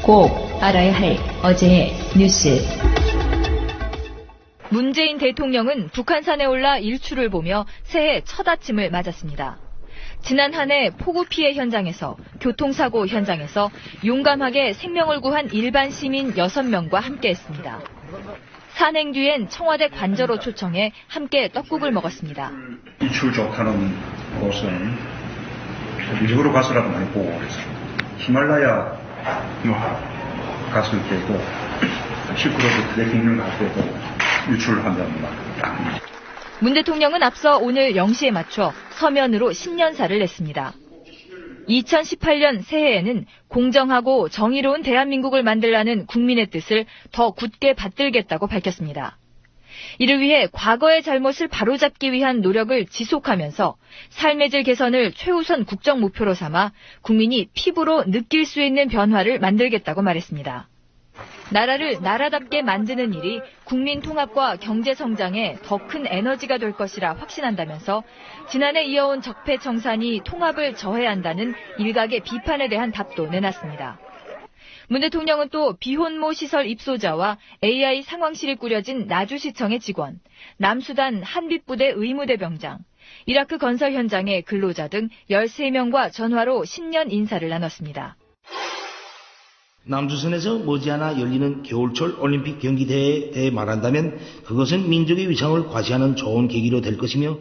꼭 알아야 할 어제의 뉴스. 문재인 대통령은 북한산에 올라 일출을 보며 새해 첫 아침을 맞았습니다. 지난 한 해 폭우 피해 현장에서, 교통사고 현장에서 용감하게 생명을 구한 일반 시민 6명과 함께했습니다. 산행 뒤엔 청와대 관저로 초청해 함께 떡국을 먹었습니다. 일출 좋다는 곳은 미국으로 가서라도 많이 보고 그래서 히말라야 갔을 때도 실크로드 트레킹을 갈 때도 일출을 한다는 말. 문 대통령은 앞서 오늘 0시에 맞춰 서면으로 신년사를 냈습니다. 2018년 새해에는 공정하고 정의로운 대한민국을 만들라는 국민의 뜻을 더 굳게 받들겠다고 밝혔습니다. 이를 위해 과거의 잘못을 바로잡기 위한 노력을 지속하면서 삶의 질 개선을 최우선 국정 목표로 삼아 국민이 피부로 느낄 수 있는 변화를 만들겠다고 말했습니다. 나라를 나라답게 만드는 일이 국민 통합과 경제 성장에 더 큰 에너지가 될 것이라 확신한다면서 지난해 이어온 적폐청산이 통합을 저해한다는 일각의 비판에 대한 답도 내놨습니다. 문 대통령은 또 비혼모 시설 입소자와 AI 상황실이 꾸려진 나주시청의 직원, 남수단 한빛부대 의무대병장, 이라크 건설 현장의 근로자 등 13명과 전화로 신년 인사를 나눴습니다. 남조선에서 머지않아 열리는 겨울철 올림픽 경기대회에 대해 말한다면 그것은 민족의 위상을 과시하는 좋은 계기로 될 것이며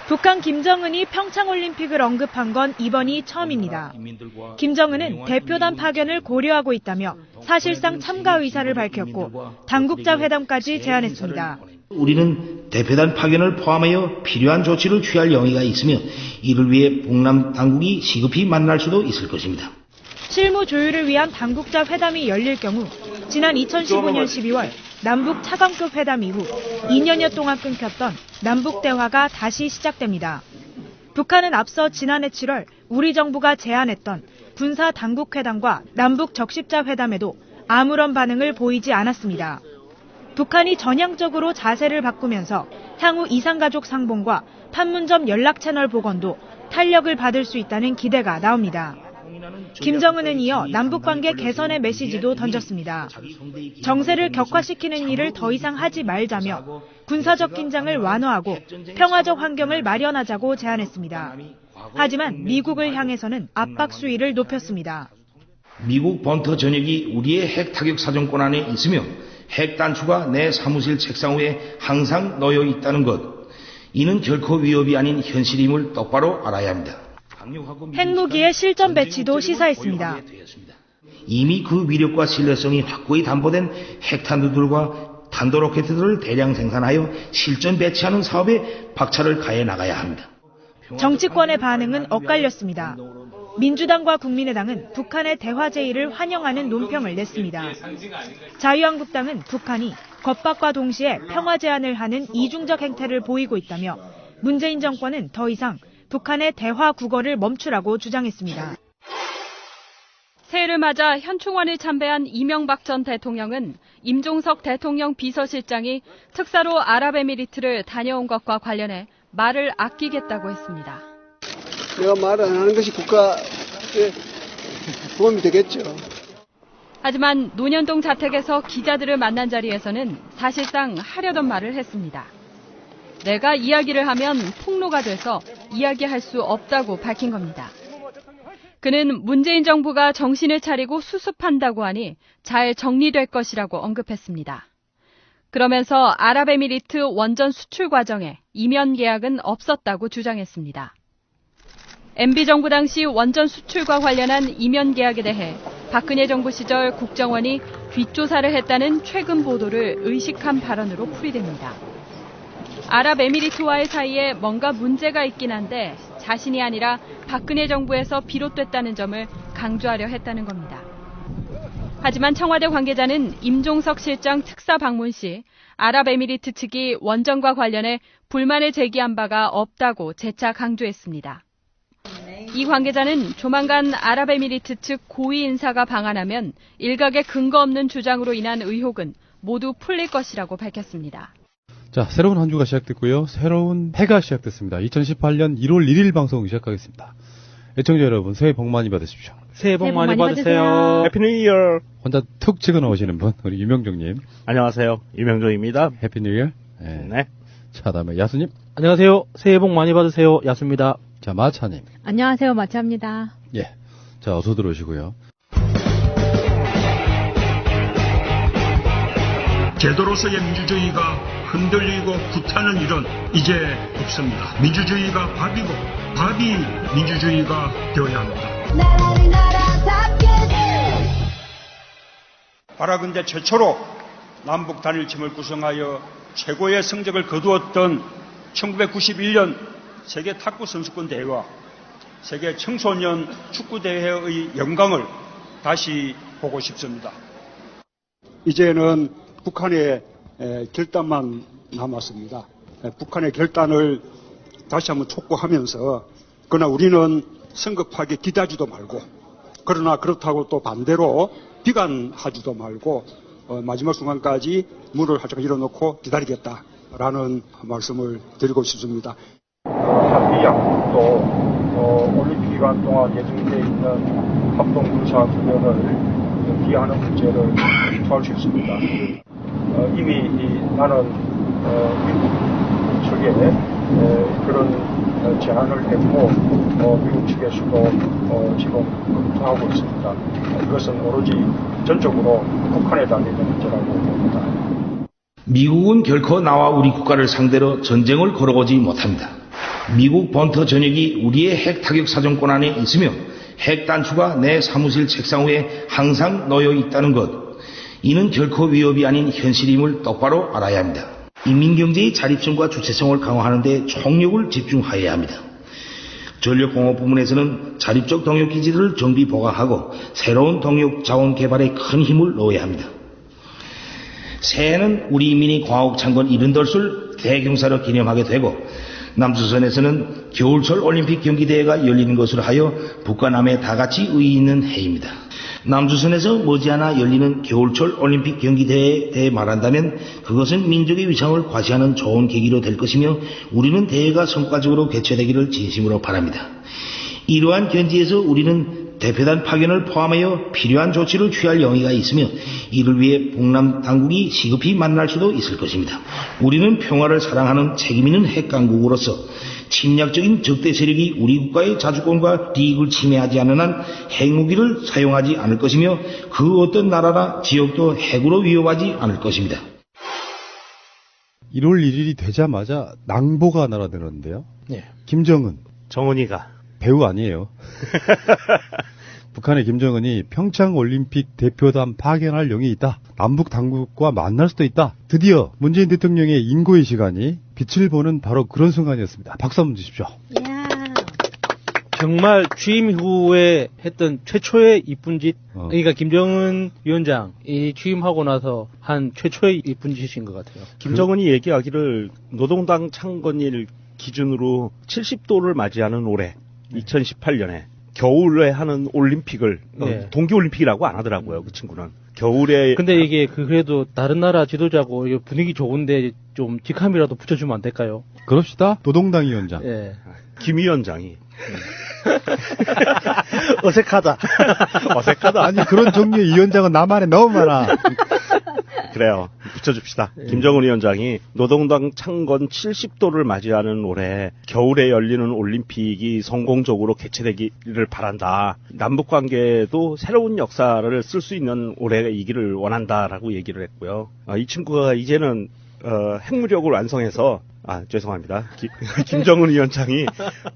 북한 김정은이 평창올림픽을 언급한 건 이번이 처음입니다. 김정은은 대표단 파견을 고려하고 있다며 사실상 참가 의사를 밝혔고 당국자 회담까지 제안했습니다. 우리는 대표단 파견을 포함하여 필요한 조치를 취할 용의가 있으며 이를 위해 북남 당국이 시급히 만날 수도 있을 것입니다. 실무 조율을 위한 당국자 회담이 열릴 경우 지난 2015년 12월 남북 차관급 회담 이후 2년여 동안 끊겼던 남북 대화가 다시 시작됩니다. 북한은 앞서 지난해 7월 우리 정부가 제안했던 군사 당국 회담과 남북 적십자 회담에도 아무런 반응을 보이지 않았습니다. 북한이 전향적으로 자세를 바꾸면서 향후 이산가족 상봉과 판문점 연락 채널 복원도 탄력을 받을 수 있다는 기대가 나옵니다. 김정은은 이어 남북관계 개선의 메시지도 던졌습니다. 정세를 격화시키는 일을 더 이상 하지 말자며 군사적 긴장을 완화하고 평화적 환경을 마련하자고 제안했습니다. 하지만 미국을 향해서는 압박 수위를 높였습니다. 미국 본토 전역이 우리의 핵 타격 사정권 안에 있으며 핵 단추가 내 사무실 책상 위에 항상 놓여 있다는 것. 이는 결코 위협이 아닌 현실임을 똑바로 알아야 합니다. 핵무기의 실전 배치도 시사했습니다. 이미 그 위력과 신뢰성이 확고히 담보된 핵탄두들과 탄도로켓들을 대량 생산하여 실전 배치하는 사업에 박차를 가해 나가야 합니다. 정치권의 반응은 엇갈렸습니다. 민주당과 국민의당은 북한의 대화 제의를 환영하는 논평을 냈습니다. 자유한국당은 북한이 겁박과 동시에 평화 제안을 하는 이중적 행태를 보이고 있다며 문재인 정권은 더 이상 북한의 대화 국어를 멈추라고 주장했습니다. 새해를 맞아 현충원을 참배한 이명박 전 대통령은 임종석 대통령 비서실장이 특사로 아랍에미리트를 다녀온 것과 관련해 말을 아끼겠다고 했습니다. 내가 말을 안 하는 것이 국가에 도움이 되겠죠. 하지만 논현동 자택에서 기자들을 만난 자리에서는 사실상 하려던 말을 했습니다. 내가 이야기를 하면 폭로가 돼서 이야기할 수 없다고 밝힌 겁니다. 그는 문재인 정부가 정신을 차리고 수습한다고 하니 잘 정리될 것이라고 언급했습니다. 그러면서 아랍에미리트 원전 수출 과정에 이면 계약은 없었다고 주장했습니다. MB정부 당시 원전 수출과 관련한 이면 계약에 대해 박근혜 정부 시절 국정원이 뒷조사를 했다는 최근 보도를 의식한 발언으로 풀이됩니다. 아랍에미리트와의 사이에 뭔가 문제가 있긴 한데 자신이 아니라 박근혜 정부에서 비롯됐다는 점을 강조하려 했다는 겁니다. 하지만 청와대 관계자는 임종석 실장 특사 방문 시 아랍에미리트 측이 원전과 관련해 불만을 제기한 바가 없다고 재차 강조했습니다. 이 관계자는 조만간 아랍에미리트 측 고위 인사가 방한하면 일각의 근거 없는 주장으로 인한 의혹은 모두 풀릴 것이라고 밝혔습니다. 자, 새로운 한 주가 시작됐고요. 새로운 해가 시작됐습니다. 2018년 1월 1일 방송 시작하겠습니다. 애청자 여러분, 새해 복 많이 받으십시오. 새해 복 많이 받으세요. 해피 뉴 이어. 혼자 툭 찍어 나오시는 분, 우리 유명종님. 안녕하세요. 유명종입니다. 해피 뉴 이어. 네. 자, 다음에 야수님. 안녕하세요. 새해 복 많이 받으세요. 야수입니다. 자, 마차님. 안녕하세요. 마차입니다. 예. 자, 어서 들어오시고요. 제도로서의 민주주의가 흔들리고 구타는 일은 이제 없습니다. 민주주의가 밥이고 밥이 민주주의가 되어야 합니다. 파라군대 최초로 남북 단일팀을 구성하여 최고의 성적을 거두었던 1991년 세계 탁구 선수권 대회와 세계 청소년 축구 대회의 영광을 다시 보고 싶습니다. 이제는 북한의 결단만 남았습니다. 북한의 결단을 다시 한번 촉구하면서 그러나 우리는 성급하게 기다리지도 말고 그러나 그렇다고 또 반대로 비관하지도 말고 마지막 순간까지 문을 활짝 열어놓고 기다리겠다라는 말씀을 드리고 싶습니다. 한미양 또 올림픽 기간 동안 예정되어 있는 합동군사 훈련을 기하는 문제를 처할 수 있습니다. 이미 나는 미국 측에 그런 제안을 했고 미국 측에서도 지금 검토하고 있습니다. 이것은 오로지 전적으로 북한에 달리는 문제라고 봅니다. 미국은 결코 나와 우리 국가를 상대로 전쟁을 걸어오지 못합니다. 미국 본토 전역이 우리의 핵 타격 사정권 안에 있으며 핵 단추가 내 사무실 책상 위에 항상 놓여 있다는 것. 이는 결코 위협이 아닌 현실임을 똑바로 알아야 합니다. 인민경제의 자립성과 주체성을 강화하는 데 총력을 집중하여야 합니다. 전력공업 부문에서는 자립적 동력기지들을 정비 보강하고 새로운 동력 자원 개발에 큰 힘을 넣어야 합니다. 새해는 우리 인민이 광화국 창건 70돌을 대경사로 기념하게 되고 남조선에서는 겨울철 올림픽 경기대회가 열리는 것으로 하여 북과 남에 다같이 의의 있는 해입니다. 남조선에서 머지않아 열리는 겨울철 올림픽 경기대회에 대해 말한다면 그것은 민족의 위상을 과시하는 좋은 계기로 될 것이며 우리는 대회가 성과적으로 개최되기를 진심으로 바랍니다. 이러한 견지에서 우리는 대표단 파견을 포함하여 필요한 조치를 취할 용의가 있으며 이를 위해 북남 당국이 시급히 만날 수도 있을 것입니다. 우리는 평화를 사랑하는 책임있는 핵강국으로서 침략적인 적대 세력이 우리 국가의 자주권과利益을 침해하지 않는 한 핵무기를 사용하지 않을 것이며 그 어떤 나라나 지역도 핵으로 위협하지 않을 것입니다. 1월 1일이 되자마자 낭보가 날아들었는데요. 네. 김정은. 정은이가. 배우 아니에요. 북한의 김정은이 평창올림픽 대표단 파견할 용이 있다. 남북 당국과 만날 수도 있다. 드디어 문재인 대통령의 인고의 시간이 빛을 보는 바로 그런 순간이었습니다. 박수 한번 주십시오. 정말 취임 이후에 했던 최초의 이쁜 짓. 그러니까 김정은 위원장이 취임하고 나서 한 최초의 이쁜 짓인 것 같아요. 김정은이 얘기하기를 노동당 창건일 기준으로 70도를 맞이하는 올해 2018년에 겨울에 하는 올림픽을 네. 동계올림픽이라고 안 하더라고요. 그 친구는. 겨울에. 근데 이게 그래도 다른 나라 지도자고 분위기 좋은데 좀 직함이라도 붙여주면 안 될까요? 그럽시다. 노동당 위원장. 예. 김 위원장이. 어색하다. 어색하다. 아니 그런 종류의 위원장은 남한에 너무 많아. 그래요. 붙여줍시다. 김정은 위원장이 노동당 창건 70도를 맞이하는 올해 겨울에 열리는 올림픽이 성공적으로 개최되기를 바란다. 남북관계도 새로운 역사를 쓸 수 있는 올해이기를 원한다라고 얘기를 했고요. 이 친구가 이제는 핵무력을 완성해서 죄송합니다. 김정은 위원장이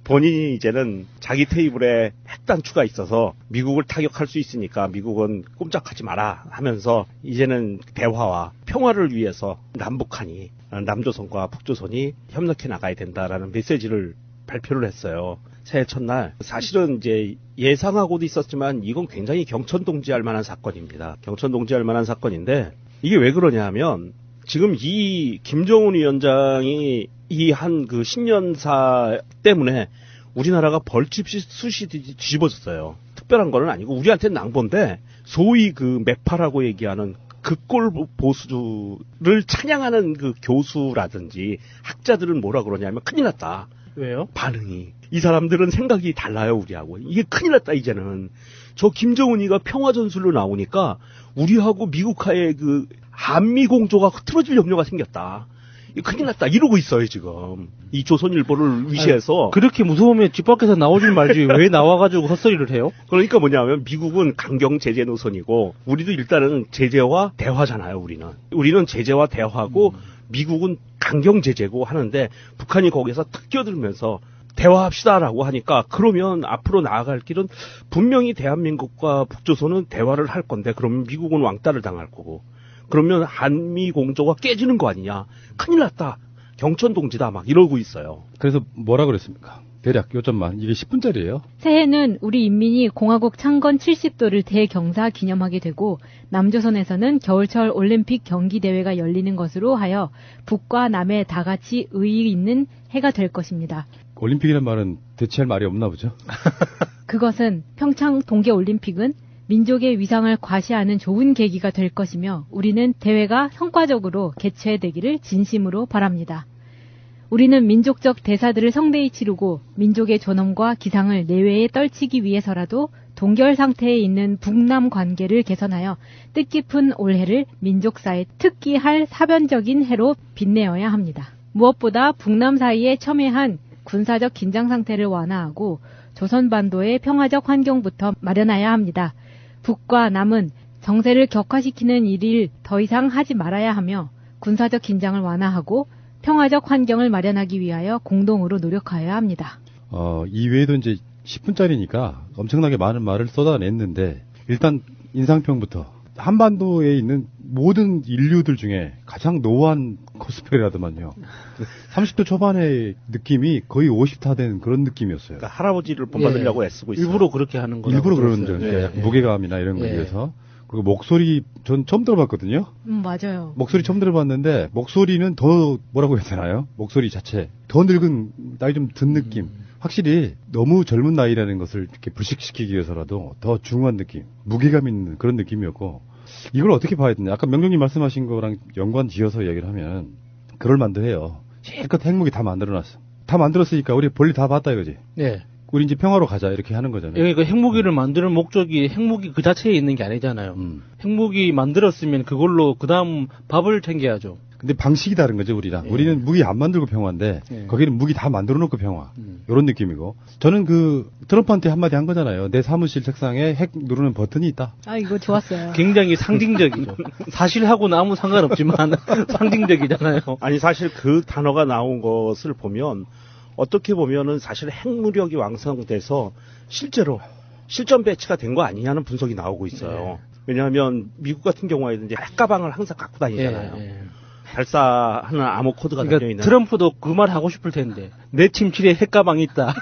본인이 이제는 자기 테이블에 핵단추가 있어서 미국을 타격할 수 있으니까 미국은 꼼짝하지 마라 하면서 이제는 대화와 평화를 위해서 남북한이 남조선과 북조선이 협력해 나가야 된다라는 메시지를 발표를 했어요. 새해 첫날. 사실은 이제 예상하고도 있었지만 이건 굉장히 경천동지할 만한 사건입니다. 경천동지할 만한 사건인데 이게 왜 그러냐 하면 지금 이 김정은 위원장이 이 한 그 신년사 때문에 우리나라가 벌집수시 뒤집어졌어요. 특별한 거는 아니고 우리한테는 낭보인데 소위 그 매파라고 얘기하는 극골 보수를 찬양하는 그 교수라든지 학자들은 뭐라 그러냐면 큰일 났다. 왜요? 반응이. 이 사람들은 생각이 달라요, 우리하고. 이게 큰일 났다, 이제는. 저 김정은이가 평화전술로 나오니까 우리하고 미국하의 그 한미공조가 흐트러질 염려가 생겼다. 큰일 났다 이러고 있어요 지금. 이 조선일보를 위시해서. 그렇게 무서우면 집 밖에서 나오질 말지 왜 나와가지고 헛소리를 해요? 그러니까 뭐냐면 미국은 강경 제재 노선이고 우리도 일단은 제재와 대화잖아요. 우리는 제재와 대화고 미국은 강경 제재고 하는데 북한이 거기서 탁 끼어들면서 대화합시다라고 하니까 그러면 앞으로 나아갈 길은 분명히 대한민국과 북조선은 대화를 할 건데 그러면 미국은 왕따를 당할 거고 그러면 한미 공조가 깨지는 거 아니냐. 큰일 났다. 경천동지다 막 이러고 있어요. 그래서 뭐라 그랬습니까? 대략 요점만. 이게 10분짜리예요. 새해는 우리 인민이 공화국 창건 70도를 대경사 기념하게 되고 남조선에서는 겨울철 올림픽 경기 대회가 열리는 것으로 하여 북과 남의 다 같이 의의 있는 해가 될 것입니다. 올림픽이란 말은 대체할 말이 없나 보죠? 그것은 평창 동계올림픽은 민족의 위상을 과시하는 좋은 계기가 될 것이며 우리는 대회가 성과적으로 개최되기를 진심으로 바랍니다. 우리는 민족적 대사들을 성대히 치르고 민족의 존엄과 기상을 내외에 떨치기 위해서라도 동결 상태에 있는 북남 관계를 개선하여 뜻깊은 올해를 민족사에 특기할 사변적인 해로 빛내어야 합니다. 무엇보다 북남 사이에 첨예한 군사적 긴장 상태를 완화하고 조선반도의 평화적 환경부터 마련해야 합니다. 북과 남은 정세를 격화시키는 일을 더 이상 하지 말아야 하며 군사적 긴장을 완화하고 평화적 환경을 마련하기 위하여 공동으로 노력하여야 합니다. 이외에도 이제 10분짜리니까 엄청나게 많은 말을 쏟아냈는데 일단 인상평부터 한반도에 있는 모든 인류들 중에 가장 노후한 코스프레라더만요. 30대 초반의 느낌이 거의 50타 된 그런 느낌이었어요. 그러니까 할아버지를 본받으려고 애쓰고 있어요. 일부러 그렇게 하는 거라고. 일부러 그러는 줄. 그러니까 무게감이나 이런 거에 대해서. 그리고 목소리 전 처음 들어봤거든요. 맞아요. 목소리 처음 들어봤는데 목소리는 더 뭐라고 해야 되나요? 목소리 자체 더 늙은 나이 좀 든 느낌. 확실히 너무 젊은 나이라는 것을 이렇게 불식시키기 위해서라도 더 중후한 느낌, 무게감 있는 그런 느낌이었고 이걸 어떻게 봐야 되냐. 아까 명령님 말씀하신 거랑 연관 지어서 얘기를 하면 그럴만도 해요. 실컷 핵무기 다 만들어놨어. 다 만들었으니까 우리 볼일 다 봤다 이거지. 네. 우리 이제 평화로 가자 이렇게 하는 거잖아요. 그러니까 핵무기를 만드는 목적이 핵무기 그 자체에 있는 게 아니잖아요. 핵무기 만들었으면 그걸로 그 다음 밥을 챙겨야죠. 근데 방식이 다른 거죠 우리랑. 우리는 무기 안 만들고 평화인데 거기는 무기 다 만들어 놓고 평화. 이런 느낌이고. 저는 그 트럼프한테 한마디 한 거잖아요. 내 사무실 책상에 핵 누르는 버튼이 있다. 아 이거 좋았어요. 굉장히 상징적이죠. 사실하고는 아무 상관없지만 상징적이잖아요. 아니 사실 그 단어가 나온 것을 보면 어떻게 보면은 사실 핵무력이 왕성돼서 실제로 실전 배치가 된 거 아니냐는 분석이 나오고 있어요. 왜냐하면 미국 같은 경우에는 이제 핵가방을 항상 갖고 다니잖아요. 발사하는 암호 코드가 그러니까 달려 있는. 트럼프도 그 말 하고 싶을 텐데 내 침실에 핵가방이 있다.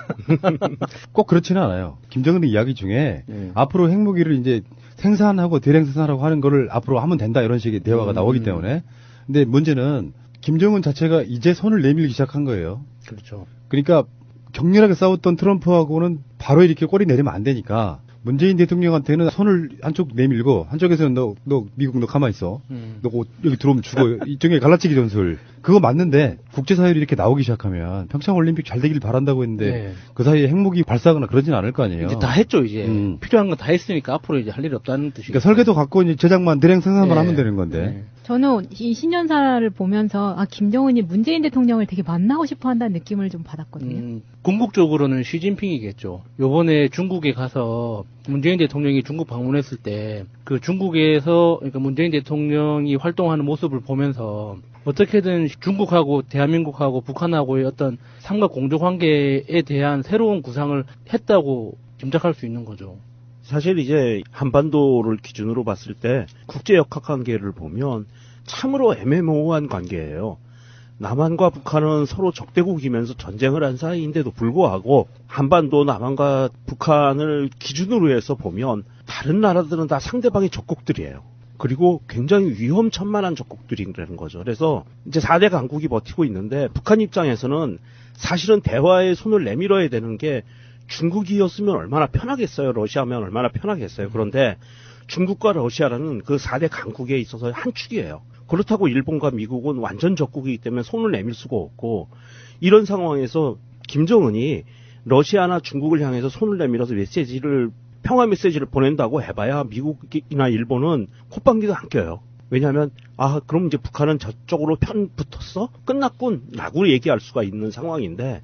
꼭 그렇지는 않아요. 김정은의 이야기 중에 앞으로 핵무기를 이제 생산하고 대량 생산하고 하는 거를 앞으로 하면 된다 이런 식의 대화가 나오기 때문에. 근데 문제는 김정은 자체가 이제 손을 내밀기 시작한 거예요. 그렇죠. 그러니까 격렬하게 싸웠던 트럼프하고는 바로 이렇게 꼬리 내리면 안 되니까 문재인 대통령한테는 손을 한쪽 내밀고 한쪽에서는 너 미국 너 가만히 있어. 너 여기 들어오면 죽어. 이쪽에 갈라치기 전술. 그거 맞는데 국제사회로 이렇게 나오기 시작하면 평창올림픽 잘 되길 바란다고 했는데 그 사이에 핵무기 발사하거나 그러진 않을 거 아니에요. 이제 다 했죠 이제. 필요한 건 다 했으니까 앞으로 이제 할 일이 없다는 뜻이죠. 그러니까 설계도 갖고 이제 제작만 대량 생산만 하면 되는 건데. 저는 이 신년사를 보면서 김정은이 문재인 대통령을 되게 만나고 싶어 한다는 느낌을 좀 받았거든요. 궁극적으로는 시진핑이겠죠. 요번에 중국에 가서 문재인 대통령이 중국 방문했을 때 그 중국에서 그러니까 문재인 대통령이 활동하는 모습을 보면서 어떻게든 중국하고 대한민국하고 북한하고의 어떤 삼각공조관계에 대한 새로운 구상을 했다고 짐작할 수 있는 거죠. 사실 이제 한반도를 기준으로 봤을 때 국제역학관계를 보면 참으로 애매모호한 관계예요. 남한과 북한은 서로 적대국이면서 전쟁을 한 사이인데도 불구하고 한반도 남한과 북한을 기준으로 해서 보면 다른 나라들은 다 상대방의 적국들이에요. 그리고 굉장히 위험천만한 적국들이라는 거죠. 그래서 이제 4대 강국이 버티고 있는데 북한 입장에서는 사실은 대화에 손을 내밀어야 되는 게 중국이었으면 얼마나 편하겠어요. 러시아면 얼마나 편하겠어요. 그런데 중국과 러시아라는 그 4대 강국에 있어서 한 축이에요. 그렇다고 일본과 미국은 완전 적국이기 때문에 손을 내밀 수가 없고 이런 상황에서 김정은이 러시아나 중국을 향해서 손을 내밀어서 평화 메시지를 보낸다고 해봐야 미국이나 일본은 콧방귀도 안 껴요. 왜냐하면 그럼 이제 북한은 저쪽으로 편 붙었어? 끝났군 라고 얘기할 수가 있는 상황인데,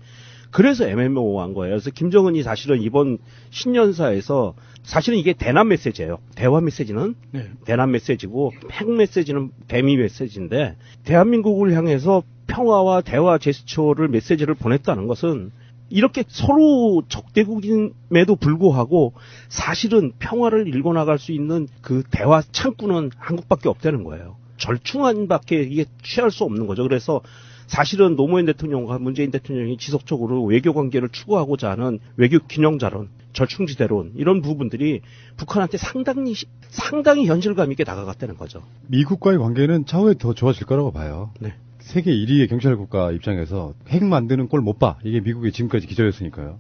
그래서 애매모호한 거예요. 그래서 김정은이 사실은 이번 신년사에서 사실은 이게 대남 메시지예요. 대화 메시지는 대남 메시지고 핵 메시지는 대미 메시지인데, 대한민국을 향해서 평화와 대화 제스처를 메시지를 보냈다는 것은 이렇게 서로 적대국임에도 불구하고 사실은 평화를 일궈 나갈 수 있는 그 대화 창구는 한국밖에 없다는 거예요. 절충안 밖에 이게 취할 수 없는 거죠. 그래서 사실은 노무현 대통령과 문재인 대통령이 지속적으로 외교 관계를 추구하고자 하는 외교 균형자론, 절충지대론 이런 부분들이 북한한테 상당히 현실감 있게 다가갔다는 거죠. 미국과의 관계는 차후에 더 좋아질 거라고 봐요. 네. 세계 1위의 경찰국가 입장에서 핵 만드는 꼴 못 봐. 이게 미국의 지금까지 기조였으니까요.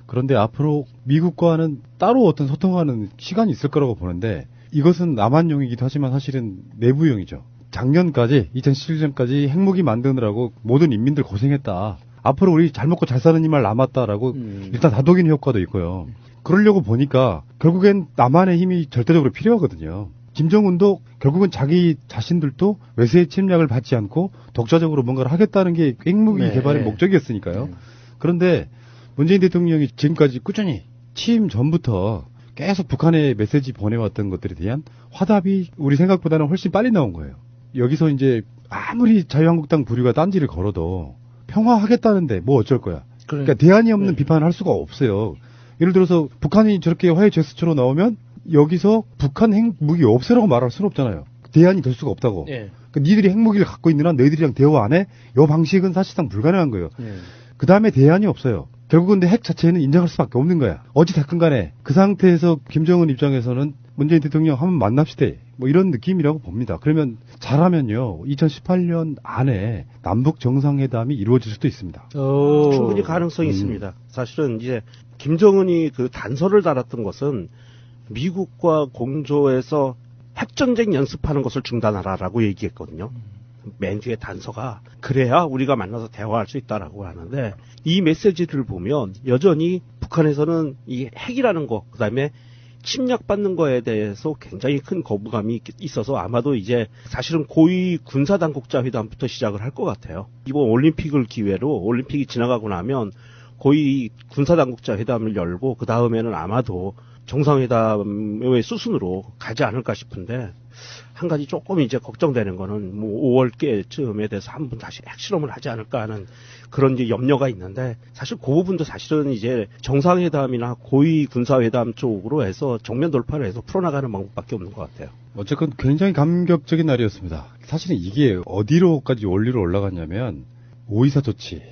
그런데 앞으로 미국과는 따로 어떤 소통하는 시간이 있을 거라고 보는데, 이것은 남한용이기도 하지만 사실은 내부용이죠. 작년까지 2017년까지 핵무기 만드느라고 모든 인민들 고생했다. 앞으로 우리 잘 먹고 잘 사는 이만 남았다라고 일단 다독이는 효과도 있고요. 그러려고 보니까 결국엔 남한의 힘이 절대적으로 필요하거든요. 김정은도 결국은 자기 자신들도 외세의 침략을 받지 않고 독자적으로 뭔가를 하겠다는 게 핵무기 개발의 목적이었으니까요. 그런데 문재인 대통령이 지금까지 꾸준히 취임 전부터 계속 북한에 메시지 보내왔던 것들에 대한 화답이 우리 생각보다는 훨씬 빨리 나온 거예요. 여기서 이제 아무리 자유한국당 부류가 딴지를 걸어도 평화하겠다는데 뭐 어쩔 거야. 그러니까 대안이 없는 비판을 할 수가 없어요. 예를 들어서 북한이 저렇게 화해 제스처로 나오면 여기서 북한 핵무기 없애라고 말할 수는 없잖아요. 대안이 될 수가 없다고. 그러니까 니들이 핵무기를 갖고 있는 한 너희들이랑 대화 안 해? 이 방식은 사실상 불가능한 거예요. 그 다음에 대안이 없어요. 결국은 근데 핵 자체는 인정할 수밖에 없는 거야. 어찌됐건 간에 그 상태에서 김정은 입장에서는 문재인 대통령 한번 만납시다. 뭐 이런 느낌이라고 봅니다. 그러면 잘하면요. 2018년 안에 남북 정상회담이 이루어질 수도 있습니다. 충분히 가능성이 있습니다. 사실은 이제 김정은이 그 단서를 달았던 것은 미국과 공조해서 핵전쟁 연습하는 것을 중단하라라고 얘기했거든요. 맨 뒤에 단서가 그래야 우리가 만나서 대화할 수 있다라고 하는데, 이 메시지를 보면 여전히 북한에서는 이 핵이라는 거, 그다음에 침략받는 거에 대해서 굉장히 큰 거부감이 있어서 아마도 이제 사실은 고위 군사당국자 회담부터 시작을 할 것 같아요. 이번 올림픽을 기회로 올림픽이 지나가고 나면 고위 군사당국자 회담을 열고 그 다음에는 아마도 정상회담의 수순으로 가지 않을까 싶은데, 한 가지 조금 이제 걱정되는 거는 뭐 5월께쯤에 대해서 한번 다시 핵실험을 하지 않을까 하는 그런 이제 염려가 있는데, 사실 그 부분도 사실은 이제 정상회담이나 고위 군사회담 쪽으로 해서 정면 돌파를 해서 풀어나가는 방법밖에 없는 것 같아요. 어쨌건 굉장히 감격적인 날이었습니다. 사실은 이게 어디로까지 원리로 올라갔냐면 5.24 조치,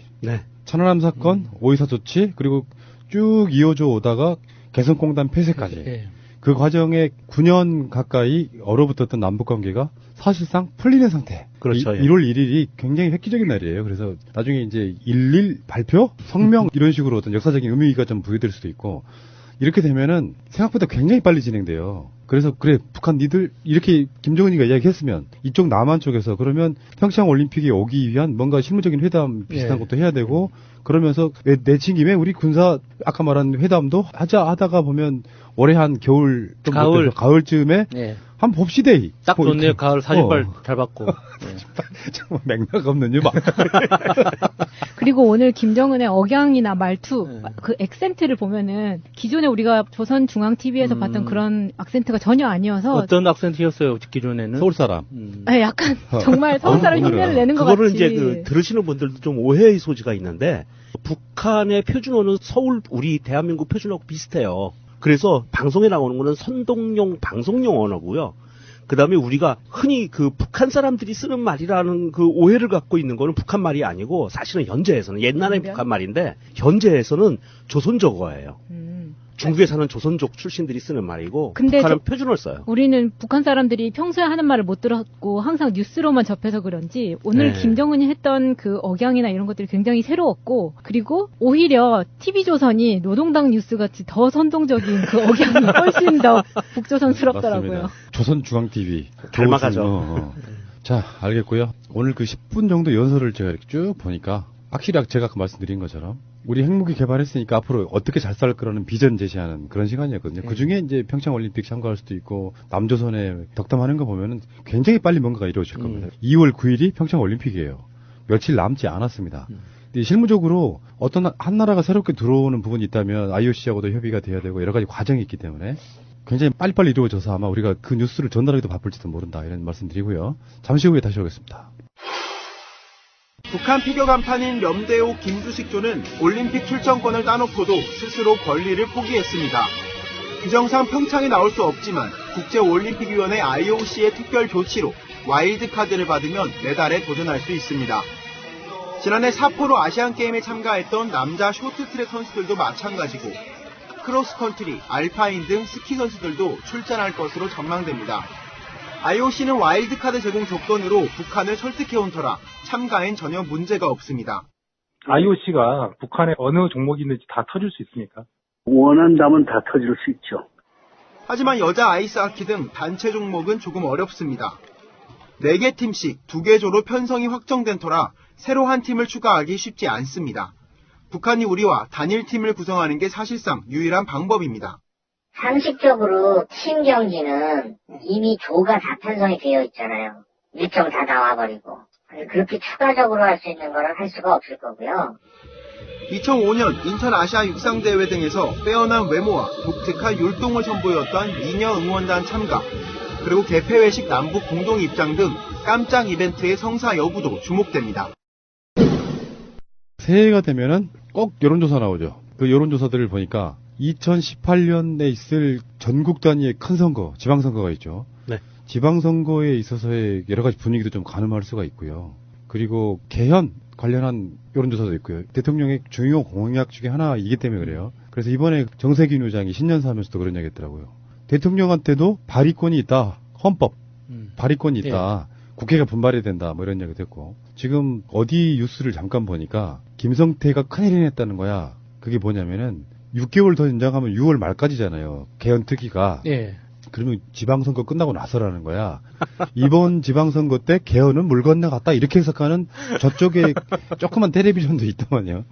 천안함 사건, 5.24 조치, 그리고 쭉 이어져 오다가 개성공단 폐쇄까지. 그 과정에 9년 가까이 얼어붙었던 남북관계가 사실상 풀리는 상태. 그렇죠. 1월 1일이 굉장히 획기적인 날이에요. 그래서 나중에 이제 1.1 발표? 성명? 이런 식으로 어떤 역사적인 의미가 좀 부여될 수도 있고, 이렇게 되면은 생각보다 굉장히 빨리 진행돼요. 그래서 그래, 북한 니들 이렇게 김정은이가 이야기했으면 이쪽 남한 쪽에서 그러면 평창 올림픽에 오기 위한 뭔가 실무적인 회담 비슷한 것도 해야 되고, 그러면서 내친 김에 우리 군사 아까 말한 회담도 하다가 보면 올해 한 겨울 좀 가을쯤에 한번 봅시다. 딱 좋네요. 가을 사진발 잘 받고. 정말 맥락 없는 유막. 그리고 오늘 김정은의 억양이나 말투, 그 액센트를 보면은 기존에 우리가 조선중앙TV에서 봤던 그런 악센트가 전혀 아니어서. 어떤 악센트였어요, 기존에는? 서울 사람. 약간 정말 서울 사람 흉내를 내는 것 같이. 그거를 이제 들으시는 분들도 좀 오해의 소지가 있는데, 북한의 표준어는 서울, 우리 대한민국 표준어하고 비슷해요. 그래서 방송에 나오는 거는 선동용 방송용 언어고요. 그 다음에 우리가 흔히 그 북한 사람들이 쓰는 말이라는 그 오해를 갖고 있는 거는 북한 말이 아니고, 사실은 현재에서는 옛날에 북한 말인데 현재에서는 조선족어예요. 중국에 사는 조선족 출신들이 쓰는 말이고, 북한은 표준어를 써요. 우리는 북한 사람들이 평소에 하는 말을 못 들었고 항상 뉴스로만 접해서 그런지 오늘 김정은이 했던 그 억양이나 이런 것들이 굉장히 새로웠고, 그리고 오히려 TV조선이 노동당 뉴스같이 더 선동적인 그 억양이 훨씬 더 북조선스럽더라고요. 조선중앙TV 닮아가죠. 자, 알겠고요. 오늘 그 10분 정도 연설을 제가 이렇게 쭉 보니까 확실히 제가 아까 말씀드린 것처럼 우리 핵무기 개발했으니까 앞으로 어떻게 잘 살 거라는 비전 제시하는 그런 시간이었거든요. 그 중에 이제 평창 올림픽 참가할 수도 있고 남조선에 덕담하는 거 보면은 굉장히 빨리 뭔가가 이루어질 겁니다. 2월 9일이 평창 올림픽이에요. 며칠 남지 않았습니다. 근데 실무적으로 어떤 한 나라가 새롭게 들어오는 부분이 있다면 IOC하고도 협의가 돼야 되고 여러 가지 과정이 있기 때문에 굉장히 빨리빨리 이루어져서 아마 우리가 그 뉴스를 전달하기도 바쁠지도 모른다 이런 말씀드리고요. 잠시 후에 다시 오겠습니다. 북한 피겨 간판인 렴대호 김두식조는 올림픽 출전권을 따놓고도 스스로 권리를 포기했습니다. 규정상 평창에 나올 수 없지만 국제올림픽위원회 IOC의 특별 조치로 와일드카드를 받으면 메달에 도전할 수 있습니다. 지난해 사포로 아시안게임에 참가했던 남자 쇼트트랙 선수들도 마찬가지고 크로스컨트리, 알파인 등 스키 선수들도 출전할 것으로 전망됩니다. IOC는 와일드카드 제공 조건으로 북한을 설득해온 터라 참가엔 전혀 문제가 없습니다. IOC가 북한의 어느 종목이 있는지 다 터질 수 있습니까? 원한다면 다 터질 수 있죠. 하지만 여자 아이스하키 등 단체 종목은 조금 어렵습니다. 4개 팀씩 2개 조로 편성이 확정된 터라 새로 한 팀을 추가하기 쉽지 않습니다. 북한이 우리와 단일팀을 구성하는 게 사실상 유일한 방법입니다. 상식적으로 팀 경기는 이미 조가 다 편성이 되어 있잖아요. 일정 다 나와버리고. 그렇게 추가적으로 할 수 있는 거는 할 수가 없을 거고요. 2005년 인천 아시아 육상대회 등에서 빼어난 외모와 독특한 율동을 선보였던 미녀 응원단 참가, 그리고 개폐회식 남북 공동 입장 등 깜짝 이벤트의 성사 여부도 주목됩니다. 새해가 되면은 꼭 여론조사 나오죠. 그 여론조사들을 보니까 2018년에 있을 전국 단위의 큰 선거, 지방선거가 있죠. 네. 지방선거에 있어서의 여러 가지 분위기도 좀 가늠할 수가 있고요. 그리고 개헌 관련한 여론조사도 있고요. 대통령의 중요 공약 중에 하나이기 때문에 그래요. 그래서 이번에 정세균 의장이 신년사 하면서도 그런 얘기 했더라고요. 대통령한테도 발의권이 있다. 헌법. 발의권이 있다. 예. 국회가 분발해야 된다. 뭐 이런 얘기도 했고. 지금 어디 뉴스를 잠깐 보니까 김성태가 큰일을 했다는 거야. 그게 뭐냐면은 6개월 더 연장하면 6월 말까지잖아요. 개헌 특위가. 예. 그러면 지방선거 끝나고 나서라는 거야. 이번 지방선거 때 개헌은 물 건너갔다. 이렇게 해석하는 저쪽에 조그만 텔레비전도 있더만요.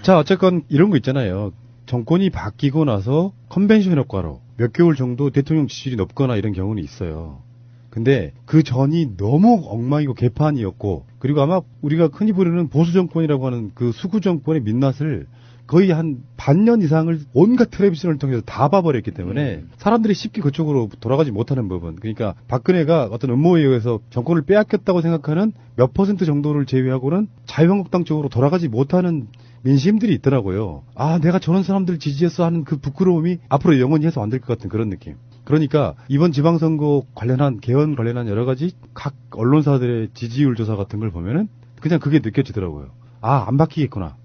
자, 어쨌건 이런 거 있잖아요. 정권이 바뀌고 나서 컨벤션 효과로 몇 개월 정도 대통령 지지율이 높거나 이런 경우는 있어요. 근데 그 전이 너무 엉망이고 개판이었고, 그리고 아마 우리가 흔히 부르는 보수 정권이라고 하는 그 수구 정권의 민낯을 거의 한 반년 이상을 온갖 텔레비전을 통해서 다 봐버렸기 때문에 사람들이 쉽게 그쪽으로 돌아가지 못하는 부분. 그러니까 박근혜가 어떤 음모에 의해서 정권을 빼앗겼다고 생각하는 몇 % 정도를 제외하고는 자유한국당 쪽으로 돌아가지 못하는 민심들이 있더라고요. 아, 내가 저런 사람들 지지했어 하는 그 부끄러움이 앞으로 영원히 해서 안 될 것 같은 그런 느낌. 그러니까 이번 지방선거 관련한 개헌 관련한 여러 가지 각 언론사들의 지지율 조사 같은 걸 보면은 그냥 그게 느껴지더라고요. 아, 안 바뀌겠구나.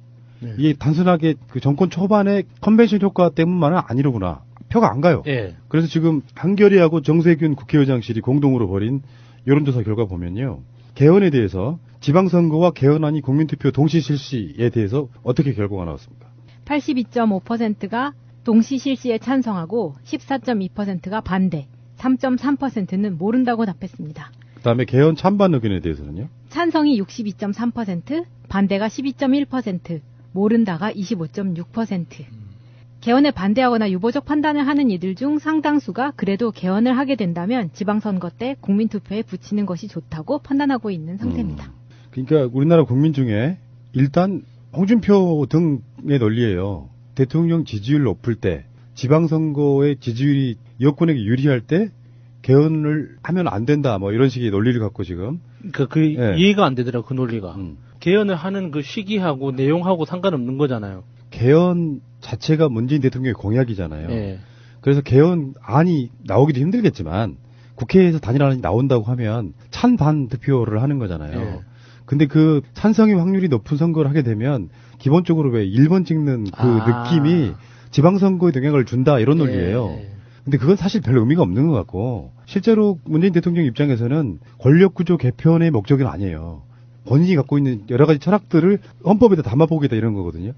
네. 이게 단순하게 그 정권 초반의 컨벤션 효과 때문만은 아니로구나. 표가 안 가요. 네. 그래서 지금 한겨레하고 정세균 국회의장실이 공동으로 벌인 여론조사 결과 보면요. 개헌에 대해서 지방선거와 개헌안이 국민투표 동시 실시에 대해서 어떻게 결과가 나왔습니까? 82.5%가 동시 실시에 찬성하고 14.2%가 반대, 3.3%는 모른다고 답했습니다. 그다음에 개헌 찬반 의견에 대해서는요? 찬성이 62.3%, 반대가 12.1%, 모른다가 25.6%. 개헌에 반대하거나 유보적 판단을 하는 이들 중 상당수가 그래도 개헌을 하게 된다면 지방선거 때 국민투표에 붙이는 것이 좋다고 판단하고 있는 상태입니다. 그러니까 우리나라 국민 중에 일단 홍준표 등의 논리예요. 대통령 지지율 높을 때, 지방선거의 지지율이 여권에게 유리할 때 개헌을 하면 안 된다, 뭐 이런 식의 논리를 갖고 지금. 예. 이해가 안 되더라고, 그 논리가. 개헌을 하는 그 시기하고 내용하고 상관없는 거잖아요. 개헌 자체가 문재인 대통령의 공약이잖아요. 예. 그래서 개헌안이 나오기도 힘들겠지만 국회에서 단일안이 나온다고 하면 찬반 득표를 하는 거잖아요. 예. 근데 그 찬성의 확률이 높은 선거를 하게 되면 기본적으로 왜 1번 찍는 그 느낌이 지방선거에 영향을 준다 이런 논리예요. 예. 근데 그건 사실 별 의미가 없는 것 같고 실제로 문재인 대통령 입장에서는 권력구조 개편의 목적은 아니에요. 본인이 갖고 있는 여러 가지 철학들을 헌법에다 담아보겠다 이런 거거든요.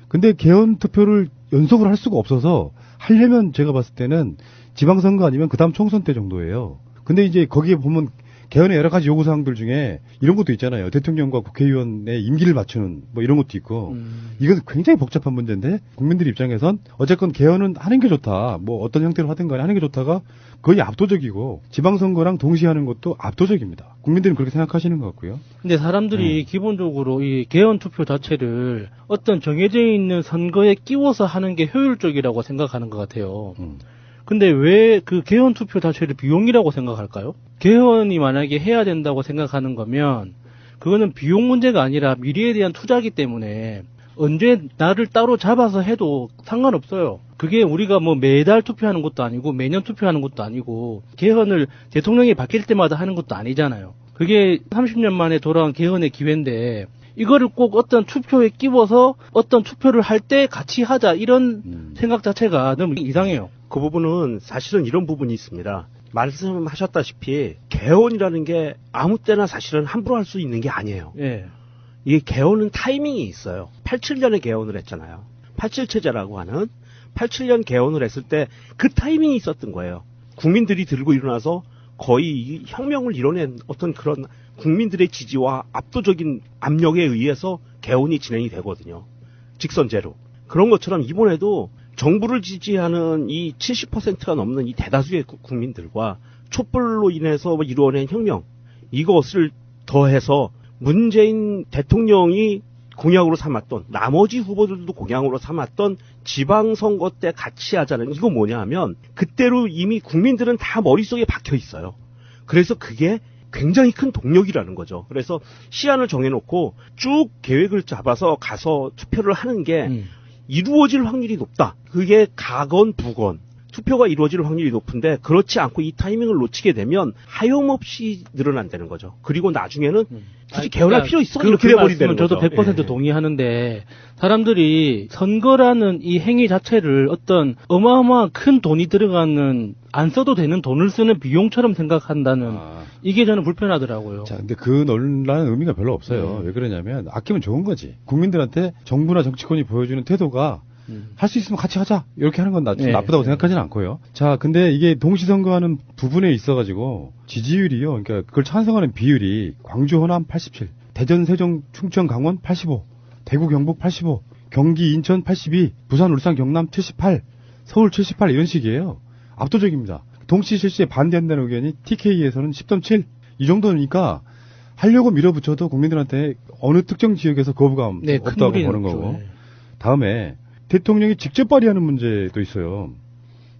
근데 개헌 투표를 연속으로 할 수가 없어서 하려면 제가 봤을 때는 지방선거 아니면 그 다음 총선 때 정도예요. 근데 이제 거기에 보면 개헌의 여러 가지 요구사항들 중에 이런 것도 있잖아요. 대통령과 국회의원의 임기를 맞추는 뭐 이런 것도 있고 이건 굉장히 복잡한 문제인데 국민들 입장에선 어쨌건 개헌은 하는 게 좋다. 뭐 어떤 형태로 하든 간에 하는 게 좋다가 거의 압도적이고 지방선거랑 동시에 하는 것도 압도적입니다. 국민들은 그렇게 생각하시는 것 같고요. 근데 사람들이 기본적으로 이 개헌 투표 자체를 어떤 정해져 있는 선거에 끼워서 하는 게 효율적이라고 생각하는 것 같아요. 근데 왜 그 개헌 투표 자체를 비용이라고 생각할까요? 개헌이 만약에 해야 된다고 생각하는 거면 그거는 비용 문제가 아니라 미래에 대한 투자이기 때문에 언제 날을 따로 잡아서 해도 상관없어요. 그게 우리가 뭐 매달 투표하는 것도 아니고 매년 투표하는 것도 아니고 개헌을 대통령이 바뀔 때마다 하는 것도 아니잖아요. 그게 30년 만에 돌아온 개헌의 기회인데 이거를 꼭 어떤 투표에 끼워서 어떤 투표를 할 때 같이 하자 이런 생각 자체가 너무 이상해요. 그 부분은 사실은 이런 부분이 있습니다. 말씀하셨다시피 개헌이라는 게 아무 때나 사실은 함부로 할 수 있는 게 아니에요. 예. 이게 개헌은 타이밍이 있어요. 87년에 개헌을 했잖아요. 87체제라고 하는 87년 개헌을 했을 때 그 타이밍이 있었던 거예요. 국민들이 들고 일어나서 거의 혁명을 이뤄낸 어떤 그런 국민들의 지지와 압도적인 압력에 의해서 개헌이 진행이 되거든요. 직선제로. 그런 것처럼 이번에도 정부를 지지하는 이 70%가 넘는 이 대다수의 국민들과 촛불로 인해서 이루어낸 혁명, 이것을 더해서 문재인 대통령이 공약으로 삼았던, 나머지 후보들도 공약으로 삼았던 지방선거 때 같이 하자는, 이거 뭐냐 하면 그때로 이미 국민들은 다 머릿속에 박혀 있어요. 그래서 그게 굉장히 큰 동력이라는 거죠. 그래서 시한을 정해놓고 쭉 계획을 잡아서 가서 투표를 하는 게 이루어질 확률이 높다. 그게 가건 부건 투표가 이루어질 확률이 높은데 그렇지 않고 이 타이밍을 놓치게 되면 하염없이 늘어난다는 거죠. 그리고 나중에는 굳이 개헌할 필요 있어? 이렇게 돼버린다는 거죠. 저도 100% 동의하는데 사람들이 선거라는 이 행위 자체를 어떤 어마어마한 큰 돈이 들어가는 안 써도 되는 돈을 쓰는 비용처럼 생각한다는 이게 저는 불편하더라고요. 자, 근데 그 논란은 의미가 별로 없어요. 왜 그러냐면 아끼면 좋은 거지. 국민들한테 정부나 정치권이 보여주는 태도가 할 수 있으면 같이 하자 이렇게 하는 건 나쁘다고 생각하지는 않고요. 자, 근데 이게 동시선거하는 부분에 있어가지고 지지율이요, 그러니까 그걸 찬성하는 비율이 광주 호남 87, 대전 세종 충청 강원 85, 대구 경북 85, 경기 인천 82, 부산 울산 경남 78, 서울 78 이런 식이에요. 압도적입니다. 동시 실시에 반대한다는 의견이 TK에서는 10.7 이 정도니까 하려고 밀어붙여도 국민들한테 어느 특정 지역에서 거부감 없다고 보는 거고. 다음에 대통령이 직접 발의하는 문제도 있어요.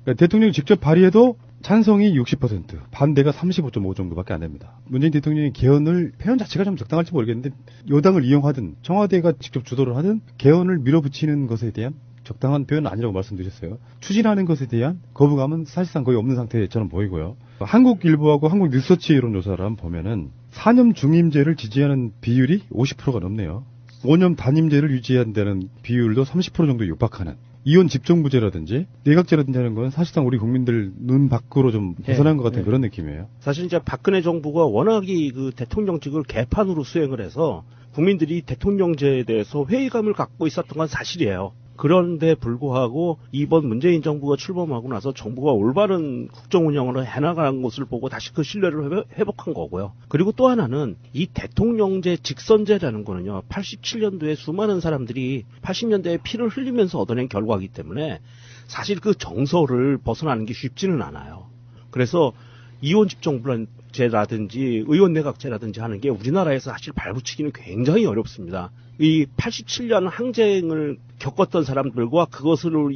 그러니까 대통령이 직접 발의해도 찬성이 60%, 반대가 35.5 정도밖에 안 됩니다. 문재인 대통령이 개헌을, 표현 자체가 좀 적당할지 모르겠는데 여당을 이용하든 청와대가 직접 주도를 하든 개헌을 밀어붙이는 것에 대한 적당한 표현은 아니라고 말씀드렸어요. 추진하는 것에 대한 거부감은 사실상 거의 없는 상태처럼 보이고요. 한국일보하고 한국뉴스서치 여론조사를 한번 보면은 4년 중임제를 지지하는 비율이 50%가 넘네요. 5년 단임제를 유지한다는 비율도 30% 정도 육박하는 이혼 집정부제라든지 내각제라든지 하는 건 사실상 우리 국민들 눈 밖으로 좀 벗어난 것 같은 그런 느낌이에요. 사실 이제 박근혜 정부가 워낙이 그 대통령직을 개판으로 수행을 해서 국민들이 대통령제에 대해서 회의감을 갖고 있었던 건 사실이에요. 그런데 불구하고 이번 문재인 정부가 출범하고 나서 정부가 올바른 국정 운영을 해나가는 것을 보고 다시 그 신뢰를 회복한 거고요. 그리고 또 하나는 이 대통령제 직선제라는 거는요, 87년도에 수많은 사람들이 80년대에 피를 흘리면서 얻어낸 결과이기 때문에 사실 그 정서를 벗어나는 게 쉽지는 않아요. 그래서 이원 집정부제라든지 의원 내각제라든지 하는 게 우리나라에서 사실 발붙이기는 굉장히 어렵습니다. 이 87년 항쟁을 겪었던 사람들과 그것으로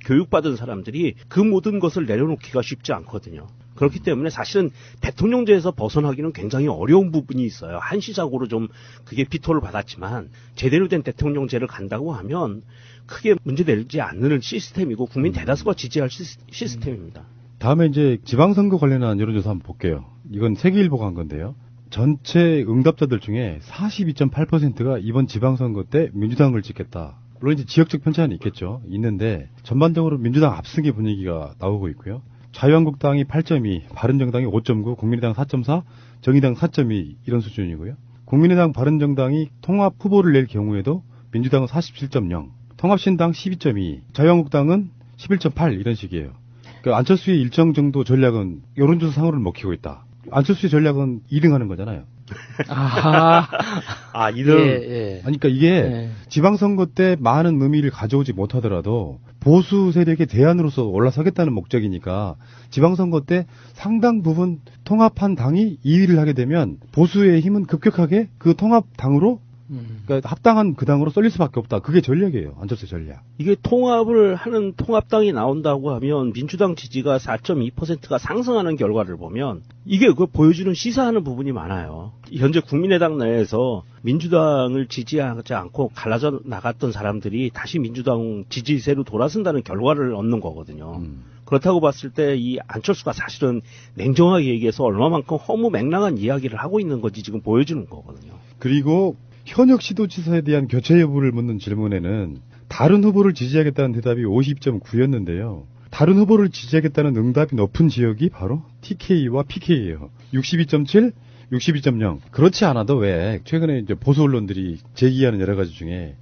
교육받은 사람들이 그 모든 것을 내려놓기가 쉽지 않거든요. 그렇기 때문에 사실은 대통령제에서 벗어나기는 굉장히 어려운 부분이 있어요. 한시적으로 좀 그게 비토를 받았지만 제대로 된 대통령제를 간다고 하면 크게 문제되지 않는 시스템이고 국민 대다수가 지지할 시스템입니다. 다음에 이제 지방선거 관련한 여론조사 한번 볼게요. 이건 세계일보가 한 건데요. 전체 응답자들 중에 42.8%가 이번 지방선거 때 민주당을 찍겠다. 물론 이제 지역적 편차는 있겠죠. 있는데 전반적으로 민주당 압승의 분위기가 나오고 있고요. 자유한국당이 8.2, 바른정당이 5.9, 국민의당 4.4, 정의당 4.2 이런 수준이고요. 국민의당 바른정당이 통합 후보를 낼 경우에도 민주당은 47.0, 통합신당 12.2, 자유한국당은 11.8 이런 식이에요. 그러니까 안철수의 일정 정도 전략은 여론조사 상으로는 먹히고 있다. 안철수의 전략은 2등 하는 거잖아요. 아, 2등? 예. 아니, 그러니까 이게 지방선거 때 많은 의미를 가져오지 못하더라도 보수 세력의 대안으로서 올라서겠다는 목적이니까 지방선거 때 상당 부분 통합한 당이 2위를 하게 되면 보수의 힘은 급격하게 그 통합당으로 그러니까 합당한 그 당으로 쏠릴 수밖에 없다. 그게 전략이에요. 안철수 전략. 이게 통합을 하는 통합당이 나온다고 하면 민주당 지지가 4.2%가 상승하는 결과를 보면 이게 그 보여주는 시사하는 부분이 많아요. 현재 국민의당 내에서 민주당을 지지하지 않고 갈라져 나갔던 사람들이 다시 민주당 지지세로 돌아선다는 결과를 얻는 거거든요. 그렇다고 봤을 때 이 안철수가 사실은 냉정하게 얘기해서 얼마만큼 허무맹랑한 이야기를 하고 있는 건지 지금 보여주는 거거든요. 그리고 현역 시도지사에 대한 교체 여부를 묻는 질문에는 다른 후보를 지지하겠다는 대답이 50.9였는데요. 다른 후보를 지지하겠다는 응답이 높은 지역이 바로 TK와 PK예요. 62.7, 62.0. 그렇지 않아도 왜 최근에 이제 보수 언론들이 제기하는 여러 가지 중에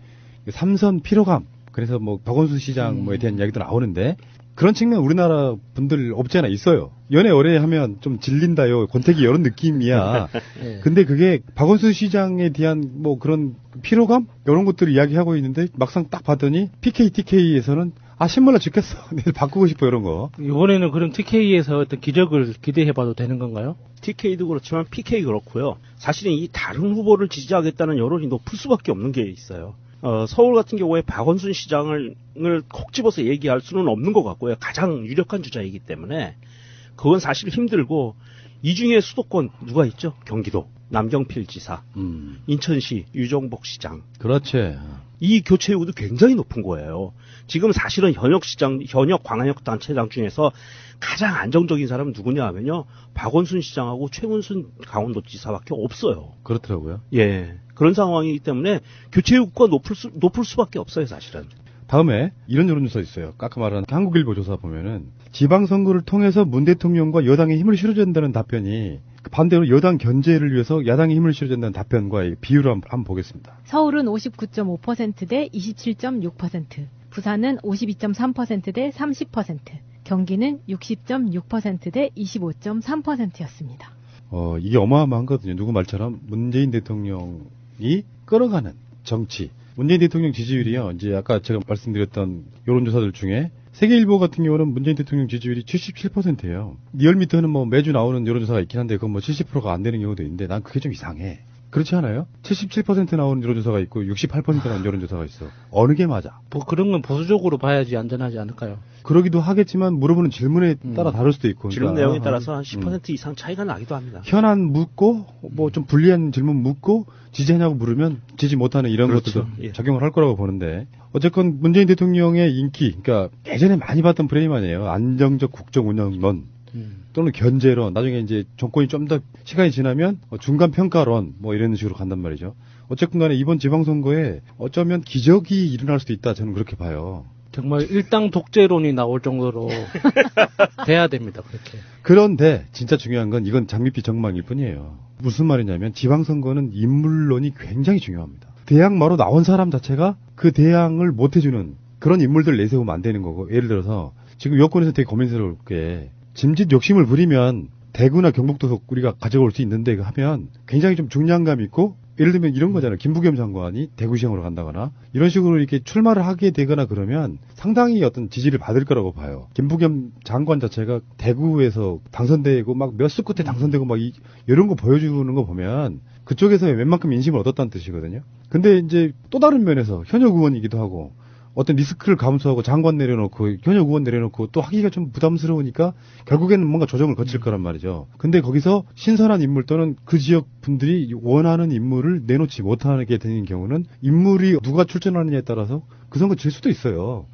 삼선 피로감, 그래서 뭐 박원순 시장 뭐에 대한 이야기도 나오는데 그런 측면 우리나라 분들 없지 않아 있어요. 연애 오래 하면 좀 질린다요. 권태기 이런 느낌이야. 네. 근데 그게 박원순 시장에 대한 뭐 그런 피로감 이런 것들을 이야기하고 있는데 막상 딱 봤더니 PK, TK에서는 신물나 죽겠어. 내일 바꾸고 싶어 이런 거. 이번에는 그럼 TK에서 어떤 기적을 기대해봐도 되는 건가요? TK도 그렇지만 PK 그렇고요. 사실은 이 다른 후보를 지지하겠다는 여론이 높을 수밖에 없는 게 있어요. 서울 같은 경우에 박원순 시장을 콕 집어서 얘기할 수는 없는 것 같고요. 가장 유력한 주자이기 때문에 그건 사실 힘들고 이 중에 수도권 누가 있죠? 경기도 남경필 지사, 인천시 유정복 시장. 그렇지. 이 교체 여부도 굉장히 높은 거예요. 지금 사실은 현역 광역 단체장 중에서 가장 안정적인 사람은 누구냐 하면요. 박원순 시장하고 최문순 강원도지사밖에 없어요. 그렇더라고요. 예. 그런 상황이기 때문에 교체 여부가 높을 수밖에 없어요, 사실은. 다음에 이런 여론조사 있어요. 아까 말한 한국일보 조사 보면은 지방선거를 통해서 문 대통령과 여당의 힘을 실어줘야 된다는 답변이 반대로 여당 견제를 위해서 야당의 힘을 실어줘야 된다는 답변과의 비율을 한번 보겠습니다. 서울은 59.5% 대 27.6%, 부산은 52.3% 대 30%, 경기는 60.6% 대 25.3%였습니다. 이게 어마어마한거든요. 누구 말처럼 문재인 대통령이 끌어가는 정치. 문재인 대통령 지지율이요. 이제 아까 제가 말씀드렸던 여론조사들 중에 세계일보 같은 경우는 문재인 대통령 지지율이 77%예요. 리얼미터는 뭐 매주 나오는 여론조사가 있긴 한데 그건 뭐 70%가 안 되는 경우도 있는데 난 그게 좀 이상해. 그렇지 않아요? 77% 나오는 여론조사가 있고 68% 나오는 여론조사가 있어. 어느 게 맞아? 뭐 그런 건 보수적으로 봐야지 안전하지 않을까요? 그러기도 하겠지만 물어보는 질문에 따라 다를 수도 있고. 질문 내용에 따라서 한 10% 이상 차이가 나기도 합니다. 현안 묻고 뭐 좀 불리한 질문 묻고 지지하냐고 물으면 지지 못하는 이런 그렇죠. 것들도 예. 적용을 할 거라고 보는데 어쨌건 문재인 대통령의 인기, 그러니까 예전에 많이 봤던 프레임 아니에요. 안정적 국정운영론. 또는 견제론, 나중에 이제 정권이 좀 더 시간이 지나면 중간 평가론, 뭐 이런 식으로 간단 말이죠. 어쨌든 간에 이번 지방선거에 어쩌면 기적이 일어날 수도 있다, 저는 그렇게 봐요. 정말 일당 독재론이 나올 정도로 돼야 됩니다, 그렇게. 그런데 진짜 중요한 건 이건 장밋빛 전망일 뿐이에요. 무슨 말이냐면 지방선거는 인물론이 굉장히 중요합니다. 대항마로 나온 사람 자체가 그 대항을 못 해주는 그런 인물들 내세우면 안 되는 거고, 예를 들어서 지금 여권에서 되게 고민스러울 게 짐짓 욕심을 부리면 대구나 경북도 우리가 가져올 수 있는데 하면 굉장히 좀 중량감 있고, 예를 들면 이런 거잖아요. 김부겸 장관이 대구시장으로 간다거나 이런 식으로 이렇게 출마를 하게 되거나 그러면 상당히 어떤 지지를 받을 거라고 봐요. 김부겸 장관 자체가 대구에서 당선되고 막 몇 수 끝에 당선되고 막 이런 거 보여주는 거 보면 그쪽에서 웬만큼 인심을 얻었다는 뜻이거든요. 근데 이제 또 다른 면에서 현역 의원이기도 하고 어떤 리스크를 감수하고 장관 내려놓고 현역 의원 내려놓고 또 하기가 좀 부담스러우니까 결국에는 뭔가 조정을 거칠 거란 말이죠. 근데 거기서 신선한 인물 또는 그 지역 분들이 원하는 인물을 내놓지 못하게 되는 경우는 인물이 누가 출전하느냐에 따라서 그 선거 질 수도 있어요.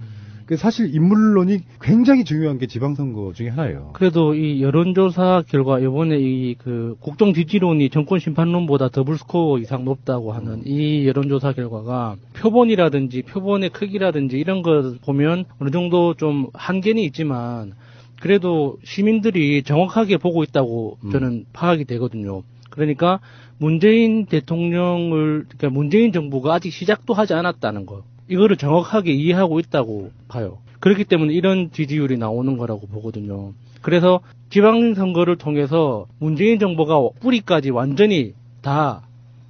사실 인물론이 굉장히 중요한 게 지방선거 중에 하나예요. 그래도 이 여론조사 결과 이번에 이 그 국정 지지론이 정권 심판론보다 더블 스코어 이상 높다고 하는 이 여론조사 결과가 표본이라든지 표본의 크기라든지 이런 거 보면 어느 정도 좀 한계는 있지만 그래도 시민들이 정확하게 보고 있다고 저는 파악이 되거든요. 그러니까 문재인 대통령을, 그러니까 문재인 정부가 아직 시작도 하지 않았다는 거. 이거를 정확하게 이해하고 있다고 봐요. 그렇기 때문에 이런 지지율이 나오는 거라고 보거든요. 그래서 지방선거를 통해서 문재인 정부가 뿌리까지 완전히 다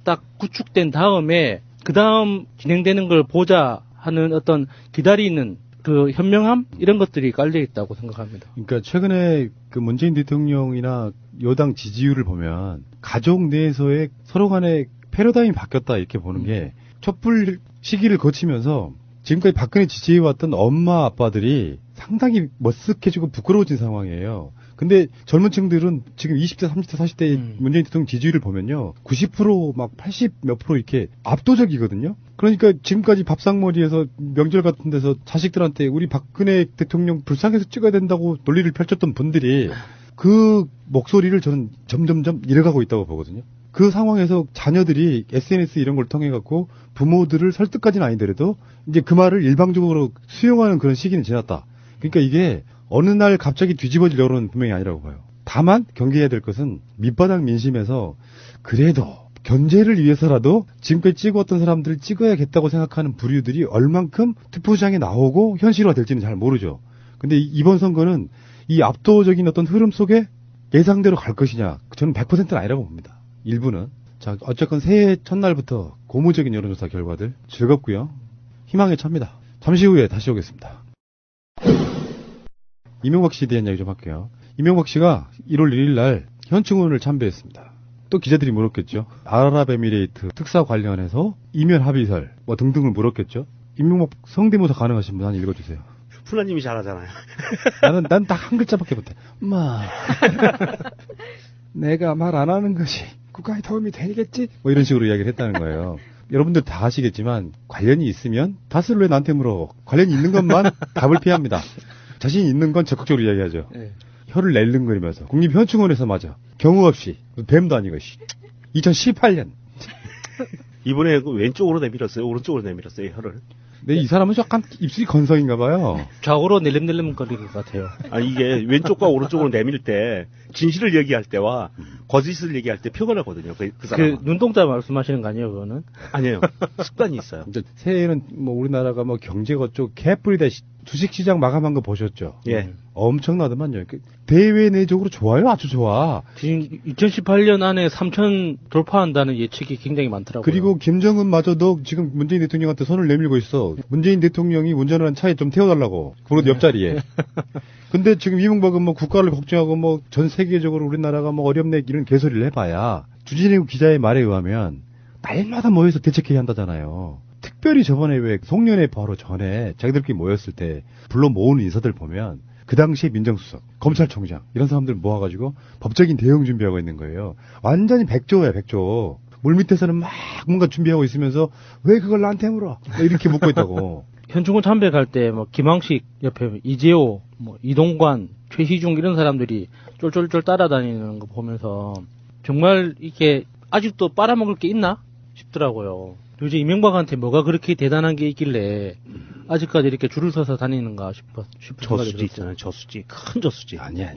딱 구축된 다음에 그 다음 진행되는 걸 보자 하는 어떤 기다리는 그 현명함 이런 것들이 깔려 있다고 생각합니다. 그러니까 최근에 그 문재인 대통령이나 여당 지지율을 보면 가족 내에서의 서로 간의 패러다임이 바뀌었다 이렇게 보는 게 촛불 시기를 거치면서 지금까지 박근혜 지지해왔던 엄마 아빠들이 상당히 머쓱해지고 부끄러워진 상황이에요. 근데 젊은 층들은 지금 20대, 30대, 40대 문재인 대통령 지지율을 보면요. 90% 막 80 몇 프로 이렇게 압도적이거든요. 그러니까 지금까지 밥상머리에서 명절 같은 데서 자식들한테 우리 박근혜 대통령 불쌍해서 찍어야 된다고 논리를 펼쳤던 분들이 그 목소리를 저는 점점점 잃어가고 있다고 보거든요. 그 상황에서 자녀들이 SNS 이런 걸 통해 갖고 부모들을 설득까지는 아니더라도 이제 그 말을 일방적으로 수용하는 그런 시기는 지났다. 그러니까 이게 어느 날 갑자기 뒤집어질 여론은 분명히 아니라고 봐요. 다만 경계해야 될 것은 밑바닥 민심에서 그래도 견제를 위해서라도 지금까지 찍어왔던 사람들을 찍어야겠다고 생각하는 부류들이 얼만큼 투표장에 나오고 현실화될지는 잘 모르죠. 근데 이번 선거는 이 압도적인 어떤 흐름 속에 예상대로 갈 것이냐, 저는 100%는 아니라고 봅니다. 일부는. 자, 어쨌건 새해 첫날부터 고무적인 여론조사 결과들 즐겁고요. 희망에 찹니다. 잠시 후에 다시 오겠습니다. 이명박 씨에 대한 이야기 좀 할게요. 이명박 씨가 1월 1일 날 현충원을 참배했습니다. 또 기자들이 물었겠죠. 아랍에미레이트 특사 관련해서 이면 합의설 뭐 등등을 물었겠죠. 이명박 성대모사 가능하신 분 한 읽어주세요. 슈프라님이 잘하잖아요. 난 딱 한 글자밖에 못해. 내가 말 안 하는 것이 국가에 도움이 되겠지? 뭐 이런 식으로 이야기를 했다는 거예요. 여러분들 다 아시겠지만 관련이 있으면 다스를 왜 나한테 물어. 관련이 있는 것만 답을 피합니다. 자신 있는 건 적극적으로 이야기하죠. 네. 혀를 낼름거리면서 국립현충원에서 맞아. 경우 없이 뱀도 아니고 2018년 이번에 왼쪽으로 내밀었어요? 오른쪽으로 내밀었어요? 혀를? 근데 이 사람은 약간 입술이 건성인가 봐요. 좌우로 낼름낼름거리는 것 같아요. 아니 이게 왼쪽과 오른쪽으로 내밀 때 진실을 얘기할 때와 거짓을 얘기할 때 표가 나거든요. 그 사람은. 그 눈동자 말씀하시는 거 아니에요, 그거는? 아니에요. 습관이 있어요. 새해에는 뭐 우리나라가 뭐 경제가 쪽 개뿔이다. 주식시장 마감한 거 보셨죠? 예. 엄청나더만요. 대외 내적으로 좋아요? 아주 좋아. 지금 2018년 안에 3천 돌파한다는 예측이 굉장히 많더라고요. 그리고 김정은마저도 지금 문재인 대통령한테 손을 내밀고 있어. 문재인 대통령이 운전을 한 차에 좀 태워달라고. 그런 옆자리에. 근데 지금 이명박은 뭐 국가를 걱정하고 뭐 전 세계적으로 우리나라가 뭐 어렵네 이런 개소리를 해봐야 주진우 기자의 말에 의하면 날마다 모여서 대책회의 한다잖아요. 특별히 저번에 왜 송년회 바로 전에 자기들끼리 모였을 때 불러 모으는 인사들 보면 그 당시에 민정수석, 검찰총장 이런 사람들 모아가지고 법적인 대응 준비하고 있는 거예요. 완전히 백조예요, 백조. 물밑에서는 막 뭔가 준비하고 있으면서 왜 그걸 나한테 물어? 이렇게 묻고 있다고. 현충원 참배 갈 때 뭐 김황식 옆에 이재호, 뭐 이동관, 최희중 이런 사람들이 쫄쫄쫄 따라다니는 거 보면서 정말 이게 아직도 빨아먹을 게 있나 싶더라고요. 요즘 이명박한테 뭐가 그렇게 대단한 게 있길래 아직까지 이렇게 줄을 서서 다니는가 싶은 저수지 있잖아요. 저수지. 큰 저수지. 아니야.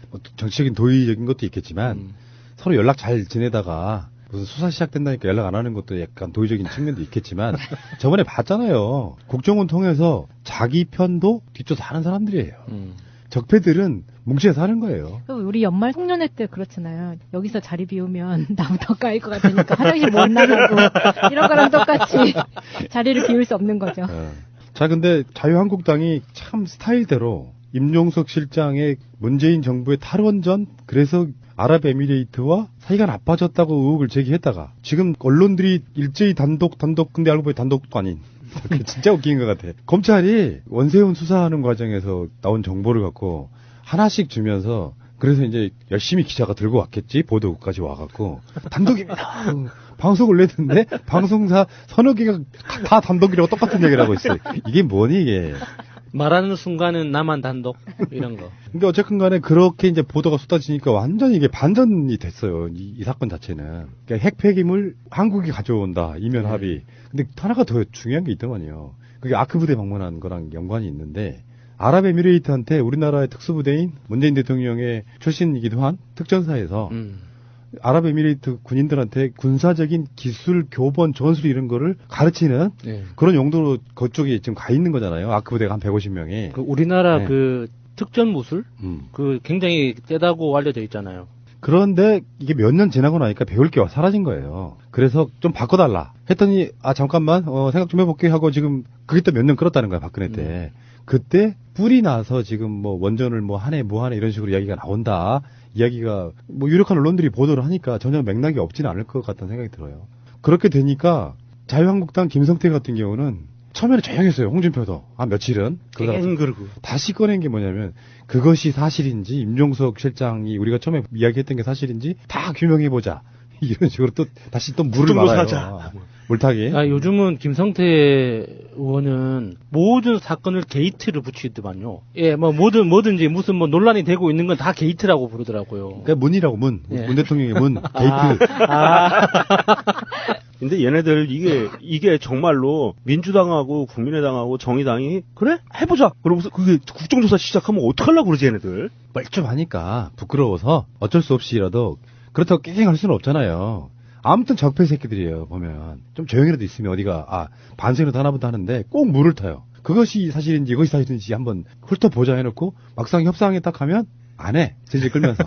뭐 정치적인 도의적인 것도 있겠지만 서로 연락 잘 지내다가 무슨 수사 시작된다니까 연락 안 하는 것도 약간 도의적인 측면도 있겠지만 저번에 봤잖아요. 국정원 통해서 자기 편도 뒤쫓아 하는 사람들이에요. 적폐들은 뭉치에 사는 거예요. 우리 연말 송년회 때 그렇잖아요. 여기서 자리 비우면 나부터 까일 것 같으니까 화장실 못 나가고 이런 거랑 똑같이 자리를 비울 수 없는 거죠. 자, 근데 자유한국당이 참 스타일대로 임종석 실장의 문재인 정부의 탈원전 그래서 아랍에미레이트와 사이가 나빠졌다고 의혹을 제기했다가 지금 언론들이 일제히 단독 근데 알고 보니 단독도 아닌 진짜 웃긴 것 같아. 검찰이 원세훈 수사하는 과정에서 나온 정보를 갖고 하나씩 주면서 그래서 이제 열심히 기자가 들고 왔겠지. 보도국까지 와갖고 단독입니다. 방송을 냈는데 방송사 서너 개가 다 단독이라고 똑같은 얘기를 하고 있어요. 이게 뭐니 이게. 말하는 순간은 나만 단독 이런 거. 근데 어쨌든 간에 그렇게 이제 보도가 쏟아지니까 완전히 이게 반전이 됐어요. 이 사건 자체는. 그러니까 핵 폐기물 한국이 가져온다. 이면 합의. 근데 하나가 더 중요한 게 있더만요. 그게 아크부대 방문한 거랑 연관이 있는데 아랍에미레이트한테 우리나라의 특수부대인 문재인 대통령의 출신이기도 한 특전사에서 아랍에미레이트 군인들한테 군사적인 기술, 교본, 전술 이런 거를 가르치는 네. 그런 용도로 그쪽에 지금 가 있는 거잖아요. 아크 부대가 한 150명이. 그 우리나라 네. 그 특전 무술 그 굉장히 세다고 알려져 있잖아요. 그런데 이게 몇 년 지나고 나니까 배울 게 사라진 거예요. 그래서 좀 바꿔달라 했더니 잠깐만 생각 좀 해볼게 하고 지금 그게 또 몇 년 끌었다는 거야 박근혜 때. 그때 뿔이 나서 지금 뭐 원전을 뭐 한 해 뭐 하네 이런 식으로 이야기가 나온다. 이야기가 뭐 유력한 언론들이 보도를 하니까 전혀 맥락이 없지는 않을 것 같다는 생각이 들어요. 그렇게 되니까 자유한국당 김성태 같은 경우는 처음에는 조용했어요. 홍준표도 한 며칠은. 그러고 다시 꺼낸 게 뭐냐면 그것이 사실인지 임종석 실장이 우리가 처음에 이야기했던 게 사실인지 다 규명해보자. 이런 식으로 또 다시 또 물을 말아요. 물타기. 요즘은 김성태 의원은 모든 사건을 게이트를 붙이더만요. 예, 뭐 뭐든지 무슨 뭐 논란이 되고 있는 건 다 게이트라고 부르더라고요. 그러니까 문이라고 문. 예. 문 대통령의 문. 게이트. 근데 얘네들 이게 정말로 민주당하고 국민의당하고 정의당이 그래? 해보자. 그러고서 그게 국정조사 시작하면 어떡하려고 그러지 얘네들. 뻘쭘하니까 부끄러워서 어쩔 수 없이라도 그렇다고 깽깽할 수는 없잖아요. 아무튼 적폐 새끼들이에요. 보면 좀 조용히라도 있으면 어디가 반성이라도 하나보다 하는데 꼭 물을 타요. 그것이 사실인지 이것이 사실인지 한번 훑어보자 해놓고 막상 협상에 딱 하면 안 해. 질질 끌면서.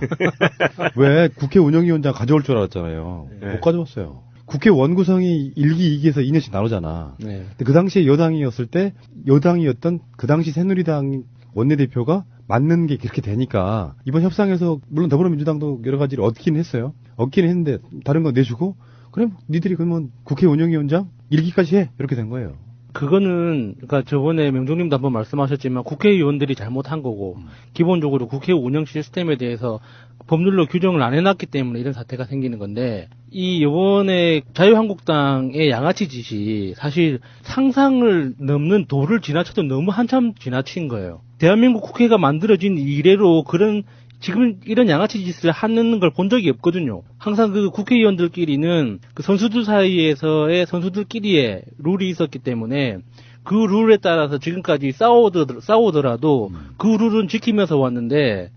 왜 국회 운영위원장 가져올 줄 알았잖아요. 네. 못 가져왔어요. 국회 원구성이 1기, 2기에서 2년씩 나오잖아. 네. 근데 그 당시에 여당이었을 때 여당이었던 그 당시 새누리당 원내대표가 맞는 게 그렇게 되니까 이번 협상에서 물론 더불어민주당도 여러 가지를 얻긴 했어요. 얻긴 했는데 다른 거 내주고 그래 니들이 그러면 국회 운영위원장 1기까지 해 이렇게 된 거예요. 그거는 그러니까 저번에 명종님도 한번 말씀하셨지만 국회의원들이 잘못한 거고 기본적으로 국회 운영 시스템에 대해서 법률로 규정을 안 해놨기 때문에 이런 사태가 생기는 건데 이 이번에 자유한국당의 양아치 짓이 사실 상상을 넘는 도를 지나쳐도 너무 한참 지나친 거예요. 대한민국 국회가 만들어진 이래로 그런 지금 이런 양아치 짓을 하는 걸 본 적이 없거든요. 항상 그 국회의원들끼리는 그 선수들 사이에서의 선수들끼리의 룰이 있었기 때문에 그 룰에 따라서 지금까지 싸우더라도 그 룰은 지키면서 왔는데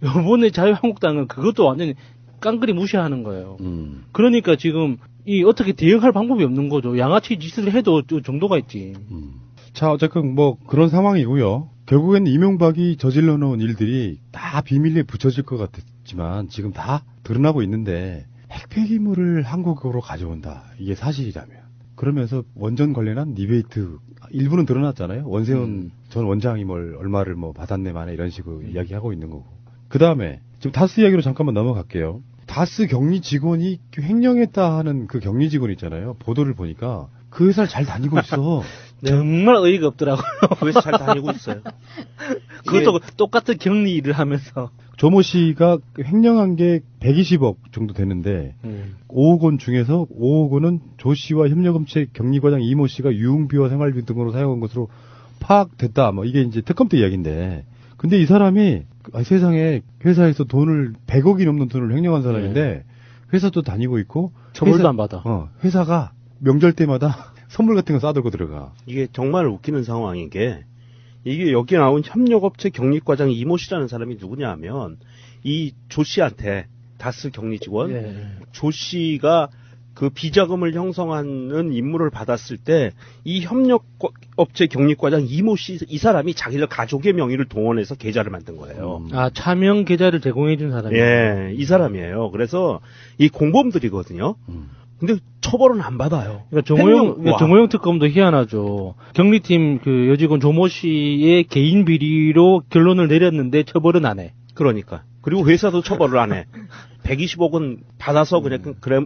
이번에 자유한국당은 그것도 완전히 깡그리 무시하는 거예요. 그러니까 지금 이 어떻게 대응할 방법이 없는 거죠. 양아치 짓을 해도 정도가 있지. 자, 어쨌든 뭐 그런 상황이고요. 결국엔 이명박이 저질러 놓은 일들이 다 비밀리에 붙여질 것 같았지만 지금 다 드러나고 있는데 핵폐기물을 한국으로 가져온다. 이게 사실이라면. 그러면서 원전 관련한 리베이트 일부는 드러났잖아요. 원세훈 전 원장이 얼마를 받았네 마네 이런 식으로 이야기하고 있는 거고. 그 다음에 지금 다스 이야기로 잠깐만 넘어갈게요. 다스 격리 직원이 횡령했다 하는 그 격리 직원 있잖아요. 보도를 보니까 그 회사를 잘 다니고 있어. 정말 어이가 없더라고요. 그 회사 잘 다니고 있어요. 그것도 똑같은 격리 일을 하면서. 조모 씨가 횡령한 게 120억 정도 되는데 5억 원 중에서 5억 원은 조 씨와 협력업체 격리과장 이모 씨가 유흥비와 생활비 등으로 사용한 것으로 파악됐다. 이게 이제 특검 때 이야기인데. 근데 이 사람이 세상에 회사에서 돈을 100억이 넘는 돈을 횡령한 사람인데 회사도 다니고 있고 처벌도 안 받아. 회사가 명절 때마다 선물 같은 거 싸들고 들어가. 이게 정말 웃기는 상황인 게 이게 여기 나온 협력업체 격리과장 이모 씨라는 사람이 누구냐 하면 이 조 씨한테 다스 격리 직원 조 씨가 그 비자금을 형성하는 임무를 받았을 때 이 협력업체 격리과장 이모 씨 이 사람이 자기들 가족의 명의를 동원해서 계좌를 만든 거예요. 차명 계좌를 제공해 준 사람이에요. 예, 이 사람이에요. 그래서 이 공범들이거든요. 근데 처벌은 안 받아요. 그러니까 정호영 특검도 희한하죠. 격리팀 그 여직원 조모 씨의 개인 비리로 결론을 내렸는데 처벌은 안 해. 그러니까. 그리고 회사도 처벌을 안 해. 120억은 받아서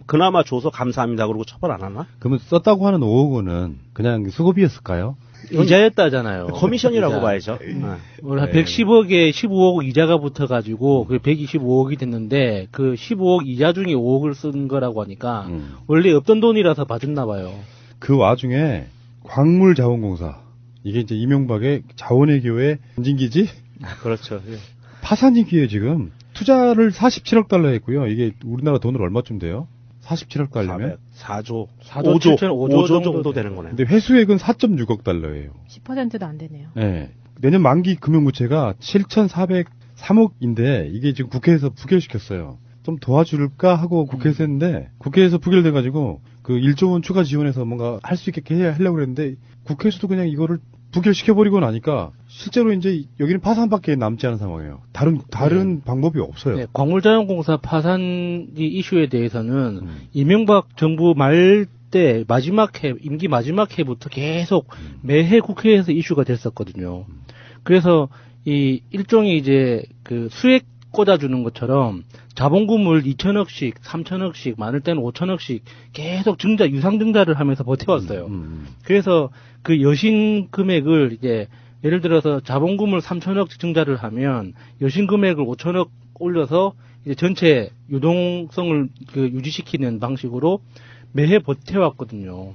그나마 줘서 감사합니다. 그러고 처벌 안 하나? 그러면 썼다고 하는 5억 원은 그냥 수고비였을까요? 이자였다잖아요. 커미션이라고 봐야죠. 한 110억에 15억 이자가 붙어가지고 그 125억이 됐는데 그 15억 이자 중에 5억을 쓴 거라고 하니까 원래 없던 돈이라서 봐줬나 봐요. 그 와중에 광물자원공사 이게 이제 이명박의 자원외교의 전진기지? 그렇죠. 예. 파산이기에 지금 투자를 47억 달러 했고요. 이게 우리나라 돈으로 얼마쯤 돼요? 47억 달러면 4조 5조 정도 되는 거네요. 근데 회수액은 4.6억 달러예요. 10%도 안 되네요. 네. 내년 만기 금융부채가 7,403억인데 이게 지금 국회에서 부결시켰어요. 좀 도와줄까 하고 국회에서 했는데 국회에서 부결돼가지고 그 1조 원 추가 지원해서 뭔가 할 수 있게 하려고 그랬는데 국회에서도 그냥 이거를 부결시켜버리고 나니까 실제로 이제 여기는 파산밖에 남지 않은 상황이에요. 다른 방법이 없어요. 네, 광물자원공사 파산 이슈에 대해서는 이명박 정부 말 때 임기 마지막 해부터 계속 매해 국회에서 이슈가 됐었거든요. 그래서 이 일종의 이제 그 수액 꽂아주는 것처럼 자본금을 2천억씩, 3천억씩, 많을 때는 5천억씩 계속 유상 증자를 하면서 버텨왔어요. 그래서 그 여신 금액을 이제 예를 들어서 자본금을 3천억 증자를 하면 여신 금액을 5천억 올려서 이제 전체 유동성을 유지시키는 방식으로 매해 버텨왔거든요.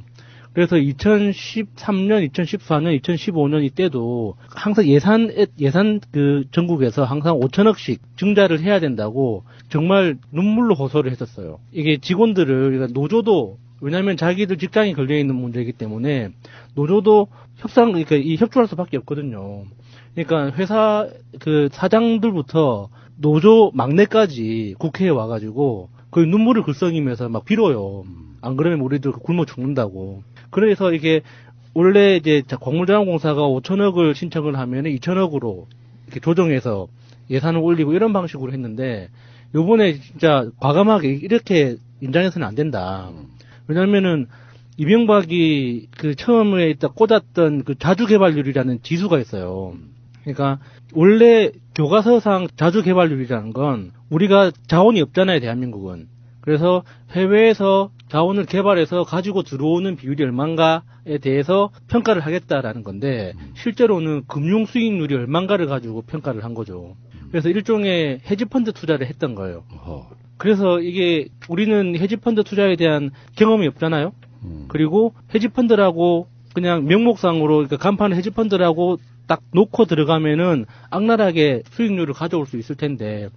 그래서 2013년, 2014년, 2015년 이때도 항상 예산 전국에서 항상 5천억씩 증자를 해야 된다고 정말 눈물로 호소를 했었어요. 이게 직원들을, 그러니까 노조도, 왜냐하면 자기들 직장이 걸려있는 문제이기 때문에 노조도 그러니까 협조할 수밖에 없거든요. 그러니까 회사 사장들부터 노조 막내까지 국회에 와가지고 거의 눈물을 글썽이면서 막 빌어요. 안 그러면 우리들 굶어 죽는다고. 그래서 이게 원래 이제 광물자원공사가 5천억을 신청을 하면 2천억으로 이렇게 조정해서 예산을 올리고 이런 방식으로 했는데 요번에 진짜 과감하게 이렇게 인정해서는 안 된다. 왜냐면은 이명박이 처음에 꽂았던 자주개발률이라는 지수가 있어요. 그러니까 원래 교과서상 자주개발률이라는 건 우리가 자원이 없잖아요, 대한민국은. 그래서 해외에서 자원을 개발해서 가지고 들어오는 비율이 얼마인가에 대해서 평가를 하겠다라는 건데 실제로는 금융 수익률이 얼마인가를 가지고 평가를 한 거죠. 그래서 일종의 헤지펀드 투자를 했던 거예요. 그래서 이게 우리는 헤지펀드 투자에 대한 경험이 없잖아요. 그리고 헤지펀드라고 그냥 명목상으로 그러니까 간판 헤지펀드라고 딱 놓고 들어가면은 악랄하게 수익률을 가져올 수 있을 텐데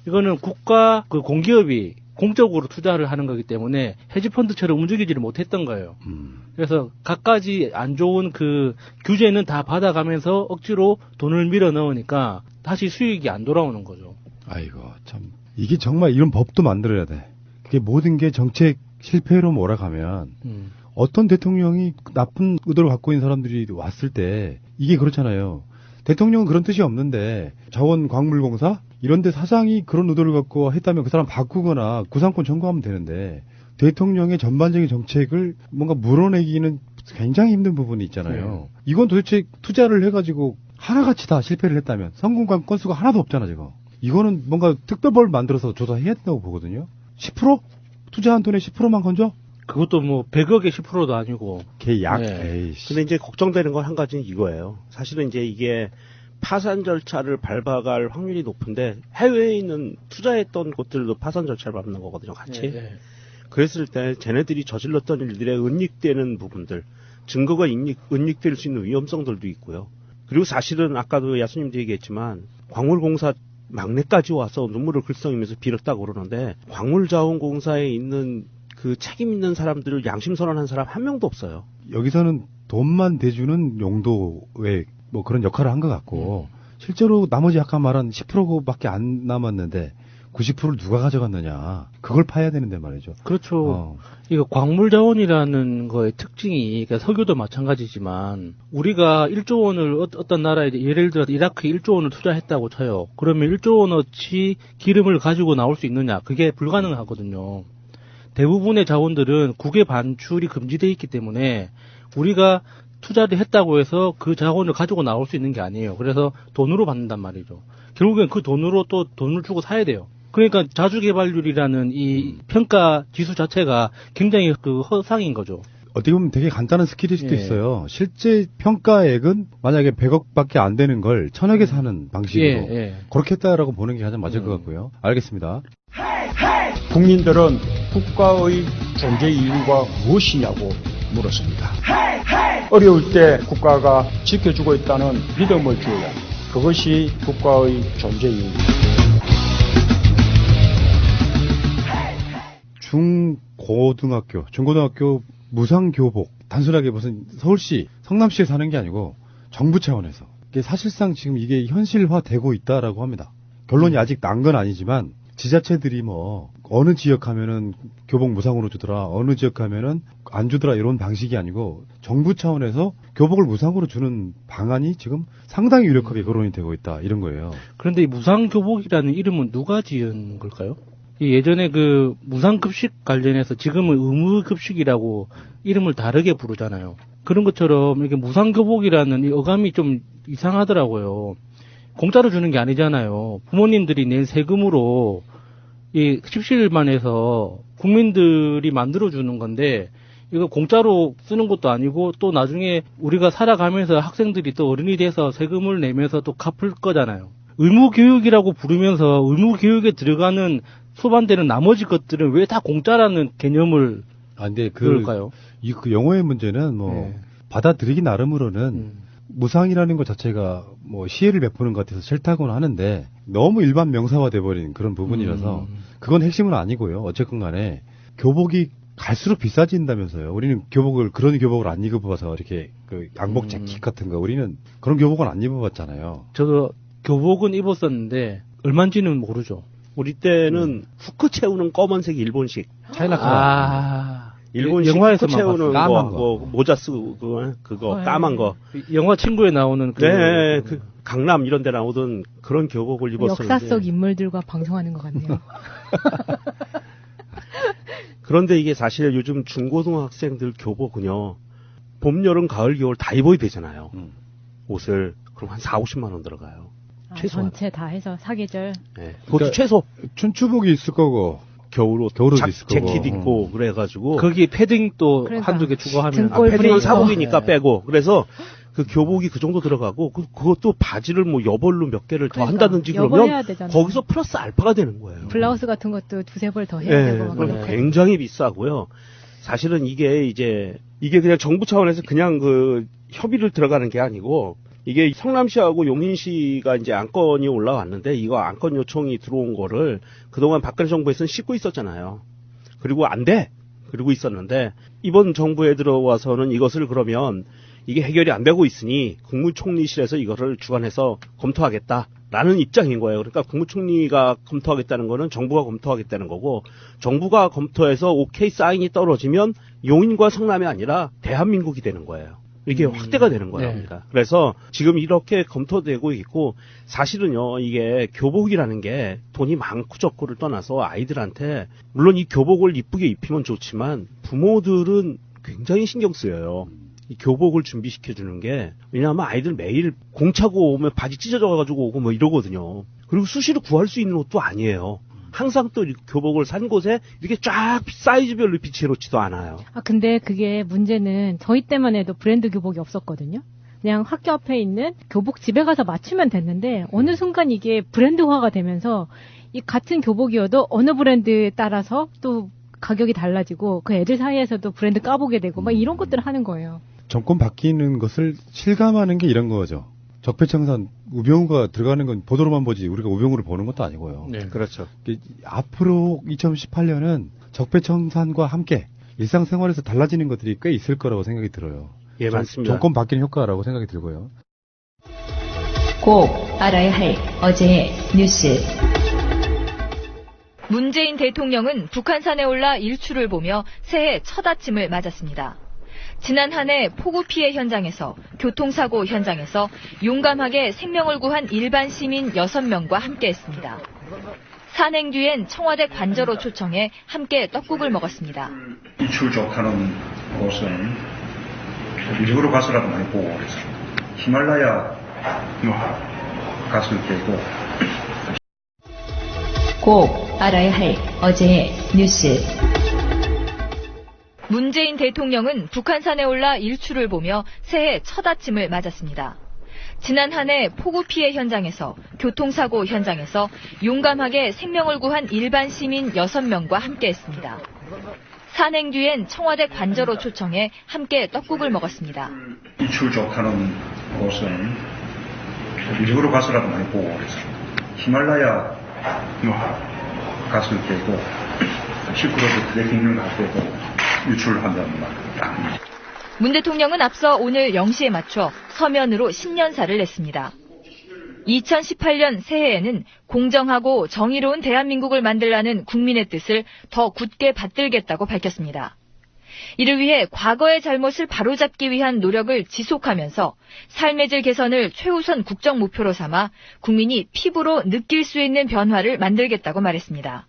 이거는 국가 공기업이 공적으로 투자를 하는 거기 때문에 헤지펀드처럼 움직이지를 못했던 거예요. 그래서 갖가지 안 좋은 규제는 다 받아가면서 억지로 돈을 밀어 넣으니까 다시 수익이 안 돌아오는 거죠. 아이고 참 이게 정말 이런 법도 만들어야 돼. 그게 모든 게 정책 실패로 몰아가면 어떤 대통령이 나쁜 의도를 갖고 있는 사람들이 왔을 때 이게 그렇잖아요. 대통령은 그런 뜻이 없는데 자원광물공사 이런 데 사장이 그런 의도를 갖고 했다면 그 사람 바꾸거나 구상권 청구하면 되는데 대통령의 전반적인 정책을 뭔가 물어내기는 굉장히 힘든 부분이 있잖아요. 이건 도대체 투자를 해가지고 하나같이 다 실패를 했다면 성공 건수가 하나도 없잖아 지금. 이거는 뭔가 특별법을 만들어서 조사해야 된다고 보거든요. 10%? 투자한 돈의 10%만 건져? 그것도 뭐 100억의 10%도 아니고. 개약. 네. 근데 이제 걱정되는 건 한 가지는 이거예요. 사실은 이제 이게 파산 절차를 밟아갈 확률이 높은데 해외에 있는 투자했던 곳들도 파산 절차를 밟는 거거든요, 같이. 네. 그랬을 때 쟤네들이 저질렀던 일들에 은닉되는 부분들, 증거가 은닉될 수 있는 위험성들도 있고요. 그리고 사실은 아까도 야수님도 얘기했지만 광물공사 막내까지 와서 눈물을 글썽이면서 빌었다고 그러는데 광물자원공사에 있는 그 책임 있는 사람들을 양심 선언한 사람 한 명도 없어요. 여기서는 돈만 대주는 용도의 뭐 그런 역할을 한 것 같고 실제로 나머지 아까 말한 10%밖에 안 남았는데 90%를 누가 가져갔느냐 그걸 파야 되는데 말이죠. 그렇죠. 이거 광물자원이라는 거의 특징이 그러니까 석유도 마찬가지지만 우리가 1조 원을 어떤 나라에 예를 들어 이라크에 1조 원을 투자했다고 쳐요. 그러면 1조 원어치 기름을 가지고 나올 수 있느냐 그게 불가능하거든요. 대부분의 자원들은 국외 반출이 금지되어 있기 때문에 우리가 투자를 했다고 해서 그 자원을 가지고 나올 수 있는 게 아니에요. 그래서 돈으로 받는단 말이죠. 결국엔 그 돈으로 또 돈을 주고 사야 돼요. 그러니까 자주개발률이라는 이 평가 지수 자체가 굉장히 허상인 거죠. 어떻게 보면 되게 간단한 스킬일 수도 있어요. 실제 평가액은 만약에 100억밖에 안 되는 걸 1000억에 사는 방식으로 그렇게 했다라고 보는 게 가장 맞을 것 같고요. 알겠습니다. 국민들은 국가의 존재 이유가 무엇이냐고 물었습니다. 어려울 때 국가가 지켜주고 있다는 믿음을 줘야 그것이 국가의 존재 이유입니다. 중고등학교 무상교복 단순하게 무슨 서울시, 성남시에 사는 게 아니고 정부 차원에서 이게 사실상 지금 이게 현실화되고 있다라고 합니다. 결론이 아직 난 건 아니지만 지자체들이 뭐 어느 지역 하면은 교복 무상으로 주더라, 어느 지역 하면은 안 주더라 이런 방식이 아니고 정부 차원에서 교복을 무상으로 주는 방안이 지금 상당히 유력하게 거론이 되고 있다 이런 거예요. 그런데 이 무상교복이라는 이름은 누가 지은 걸까요? 예전에 그 무상급식 관련해서 지금은 의무급식이라고 이름을 다르게 부르잖아요. 그런 것처럼 이렇게 무상교복이라는 이 어감이 좀 이상하더라고요. 공짜로 주는 게 아니잖아요. 부모님들이 낸 세금으로 이 십시일만 해서 국민들이 만들어주는 건데 이거 공짜로 쓰는 것도 아니고 또 나중에 우리가 살아가면서 학생들이 또 어른이 돼서 세금을 내면서 또 갚을 거잖아요. 의무교육이라고 부르면서 의무교육에 들어가는 소반되는 나머지 것들은 왜 다 공짜라는 개념을 근데 그럴까요? 그 영어의 문제는 뭐 받아들이기 나름으로는 무상이라는 것 자체가 뭐 시혜를 베푸는 것 같아서 싫다고는 하는데 너무 일반 명사화돼버린 그런 부분이라서 그건 핵심은 아니고요. 어쨌건 간에 교복이 갈수록 비싸진다면서요. 우리는 그런 교복을 안 입어봐서 이렇게 그 양복 재킷 같은 거 우리는 그런 교복은 안 입어봤잖아요. 저도 교복은 입었었는데 얼마인지는 모르죠. 우리 때는 후크 채우는 검은색 일본식. 차이나 일본식 영화에서 후크 채우는 까만 거, 모자 쓰고 그거 까만 거. 영화 친구에 나오는 그 강남 이런 데 나오던 그런 교복을 입었었는데. 역사 속 인물들과 방송하는 것 같네요. 그런데 이게 사실 요즘 중고등학생들 교복은요. 봄, 여름, 가을, 겨울 다 입어야 되잖아요. 옷을. 그럼 한 4, 50만 원 들어가요. 최소한. 전체 다 해서 사계절. 네. 그것도 최소. 춘추복이 있을 거고 겨울옷도 있을 거고. 재킷 입고 그래가지고. 거기 패딩 또 한두 개 추가하면. 패딩은 사복이니까 빼고. 그래서 그 교복이 그 정도 들어가고 그것도 바지를 뭐 여벌로 몇 개를 더 한다든지 그러면 거기서 플러스 알파가 되는 거예요. 블라우스 같은 것도 두세 벌 더 해야 되고. 그럼 굉장히 비싸고요. 사실은 이게 그냥 정부 차원에서 그냥 그 협의를 들어가는 게 아니고 이게 성남시하고 용인시가 이제 안건이 올라왔는데 이거 안건 요청이 들어온 거를 그동안 박근혜 정부에서는 씻고 있었잖아요. 그리고 안 돼. 그러고 있었는데 이번 정부에 들어와서는 이것을 그러면 이게 해결이 안 되고 있으니 국무총리실에서 이거를 주관해서 검토하겠다라는 입장인 거예요. 그러니까 국무총리가 검토하겠다는 거는 정부가 검토하겠다는 거고 정부가 검토해서 오케이 사인이 떨어지면 용인과 성남이 아니라 대한민국이 되는 거예요. 이게 확대가 되는 거랍니다. 그래서 지금 이렇게 검토되고 있고 사실은요 이게 교복이라는 게 돈이 많고 적고를 떠나서 아이들한테 물론 이 교복을 이쁘게 입히면 좋지만 부모들은 굉장히 신경 쓰여요. 이 교복을 준비시켜 주는 게 왜냐하면 아이들 매일 공 차고 오면 바지 찢어져가지고 오고 뭐 이러거든요. 그리고 수시로 구할 수 있는 옷도 아니에요. 항상 또 교복을 산 곳에 이렇게 쫙 사이즈별로 비치해 놓지도 않아요. 근데 그게 문제는 저희 때만 해도 브랜드 교복이 없었거든요. 그냥 학교 앞에 있는 교복 집에 가서 맞추면 됐는데 어느 순간 이게 브랜드화가 되면서 이 같은 교복이어도 어느 브랜드에 따라서 또 가격이 달라지고 그 애들 사이에서도 브랜드 까보게 되고 막 이런 것들을 하는 거예요. 정권 바뀌는 것을 실감하는 게 이런 거죠. 적폐청산 우병우가 들어가는 건 보도로만 보지 우리가 우병우를 보는 것도 아니고요. 네, 그렇죠. 앞으로 2018년은 적폐청산과 함께 일상생활에서 달라지는 것들이 꽤 있을 거라고 생각이 들어요. 예, 맞습니다. 정권 바뀌는 효과라고 생각이 들고요. 꼭 알아야 할 어제의 뉴스. 문재인 대통령은 북한산에 올라 일출을 보며 새해 첫 아침을 맞았습니다. 지난 한 해 폭우 피해 현장에서 교통사고 현장에서 용감하게 생명을 구한 일반 시민 6명과 함께했습니다. 산행 뒤엔 청와대 관저로 초청해 함께 떡국을 먹었습니다. 일출 좋다는 곳은 일부러 가서라도 많이 보고 그래서 히말라야 갔을 때도 꼭 알아야 할 어제의 뉴스. 문재인 대통령은 북한산에 올라 일출을 보며 새해 첫 아침을 맞았습니다. 지난 한 해 폭우 피해 현장에서 교통사고 현장에서 용감하게 생명을 구한 일반 시민 6명과 함께했습니다. 산행 뒤엔 청와대 관저로 초청해 함께 떡국을 먹었습니다. 일출 좋다는 곳은 일부러 가서라도 많이 보고 그래서 히말라야 갔을 때도 실크로드 트레킹을 갈 때도 유출한다는 말입니다. 문 대통령은 앞서 오늘 0시에 맞춰 서면으로 신년사를 냈습니다. 2018년 새해에는 공정하고 정의로운 대한민국을 만들라는 국민의 뜻을 더 굳게 받들겠다고 밝혔습니다. 이를 위해 과거의 잘못을 바로잡기 위한 노력을 지속하면서 삶의 질 개선을 최우선 국정 목표로 삼아 국민이 피부로 느낄 수 있는 변화를 만들겠다고 말했습니다.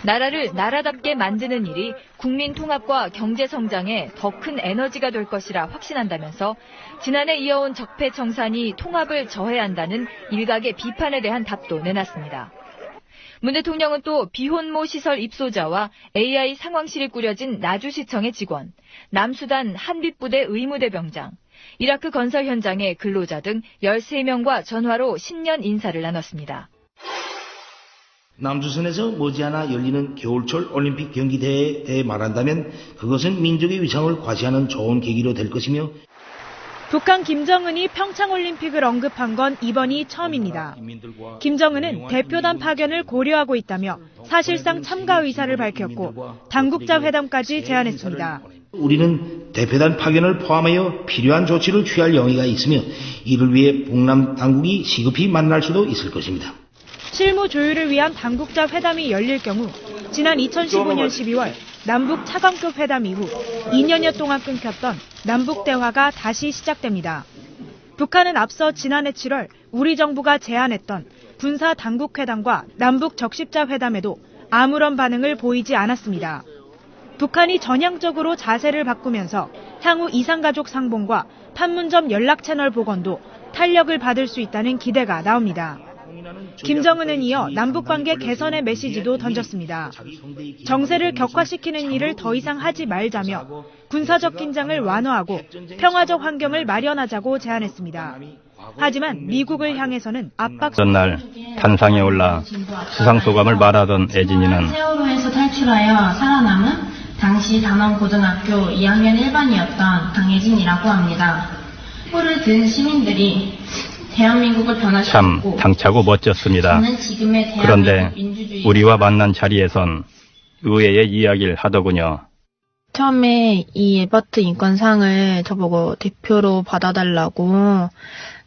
나라를 나라답게 만드는 일이 국민 통합과 경제 성장에 더 큰 에너지가 될 것이라 확신한다면서 지난해 이어온 적폐청산이 통합을 저해한다는 일각의 비판에 대한 답도 내놨습니다. 문 대통령은 또 비혼모 시설 입소자와 AI 상황실이 꾸려진 나주시청의 직원, 남수단 한빛부대 의무대병장, 이라크 건설 현장의 근로자 등 13명과 전화로 신년 인사를 나눴습니다. 남조선에서 머지않아 열리는 겨울철 올림픽 경기대회에 대해 말한다면 그것은 민족의 위상을 과시하는 좋은 계기로 될 것이며 북한 김정은이 평창올림픽을 언급한 건 이번이 처음입니다. 김정은은 대표단 파견을 고려하고 있다며 사실상 참가 의사를 밝혔고 당국자 회담까지 제안했습니다. 우리는 대표단 파견을 포함하여 필요한 조치를 취할 용의가 있으며 이를 위해 북남 당국이 시급히 만날 수도 있을 것입니다. 실무 조율을 위한 당국자 회담이 열릴 경우 지난 2015년 12월 남북 차관급 회담 이후 2년여 동안 끊겼던 남북 대화가 다시 시작됩니다. 북한은 앞서 지난해 7월 우리 정부가 제안했던 군사 당국 회담과 남북 적십자 회담에도 아무런 반응을 보이지 않았습니다. 북한이 전향적으로 자세를 바꾸면서 향후 이산가족 상봉과 판문점 연락 채널 복원도 탄력을 받을 수 있다는 기대가 나옵니다. 김정은은 이어 남북관계 개선의 메시지도 던졌습니다. 정세를 격화시키는 일을 더 이상 하지 말자며 군사적 긴장을 완화하고 평화적 환경을 마련하자고 제안했습니다. 하지만 미국을 향해서는 압박. 전날 단상에 올라 수상소감을 말하던 애진이는 세월호에서 탈출하여 살아남은 당시 단원고등학교 2학년 1반이었던 강혜진이라고 합니다. 포를 든 시민들이 대한민국을 참 변화시켰고 당차고 멋졌습니다. 그런데 우리와 만난 자리에선 의외의 이야기를 하더군요. 처음에 이 에버트 인권상을 저보고 대표로 받아달라고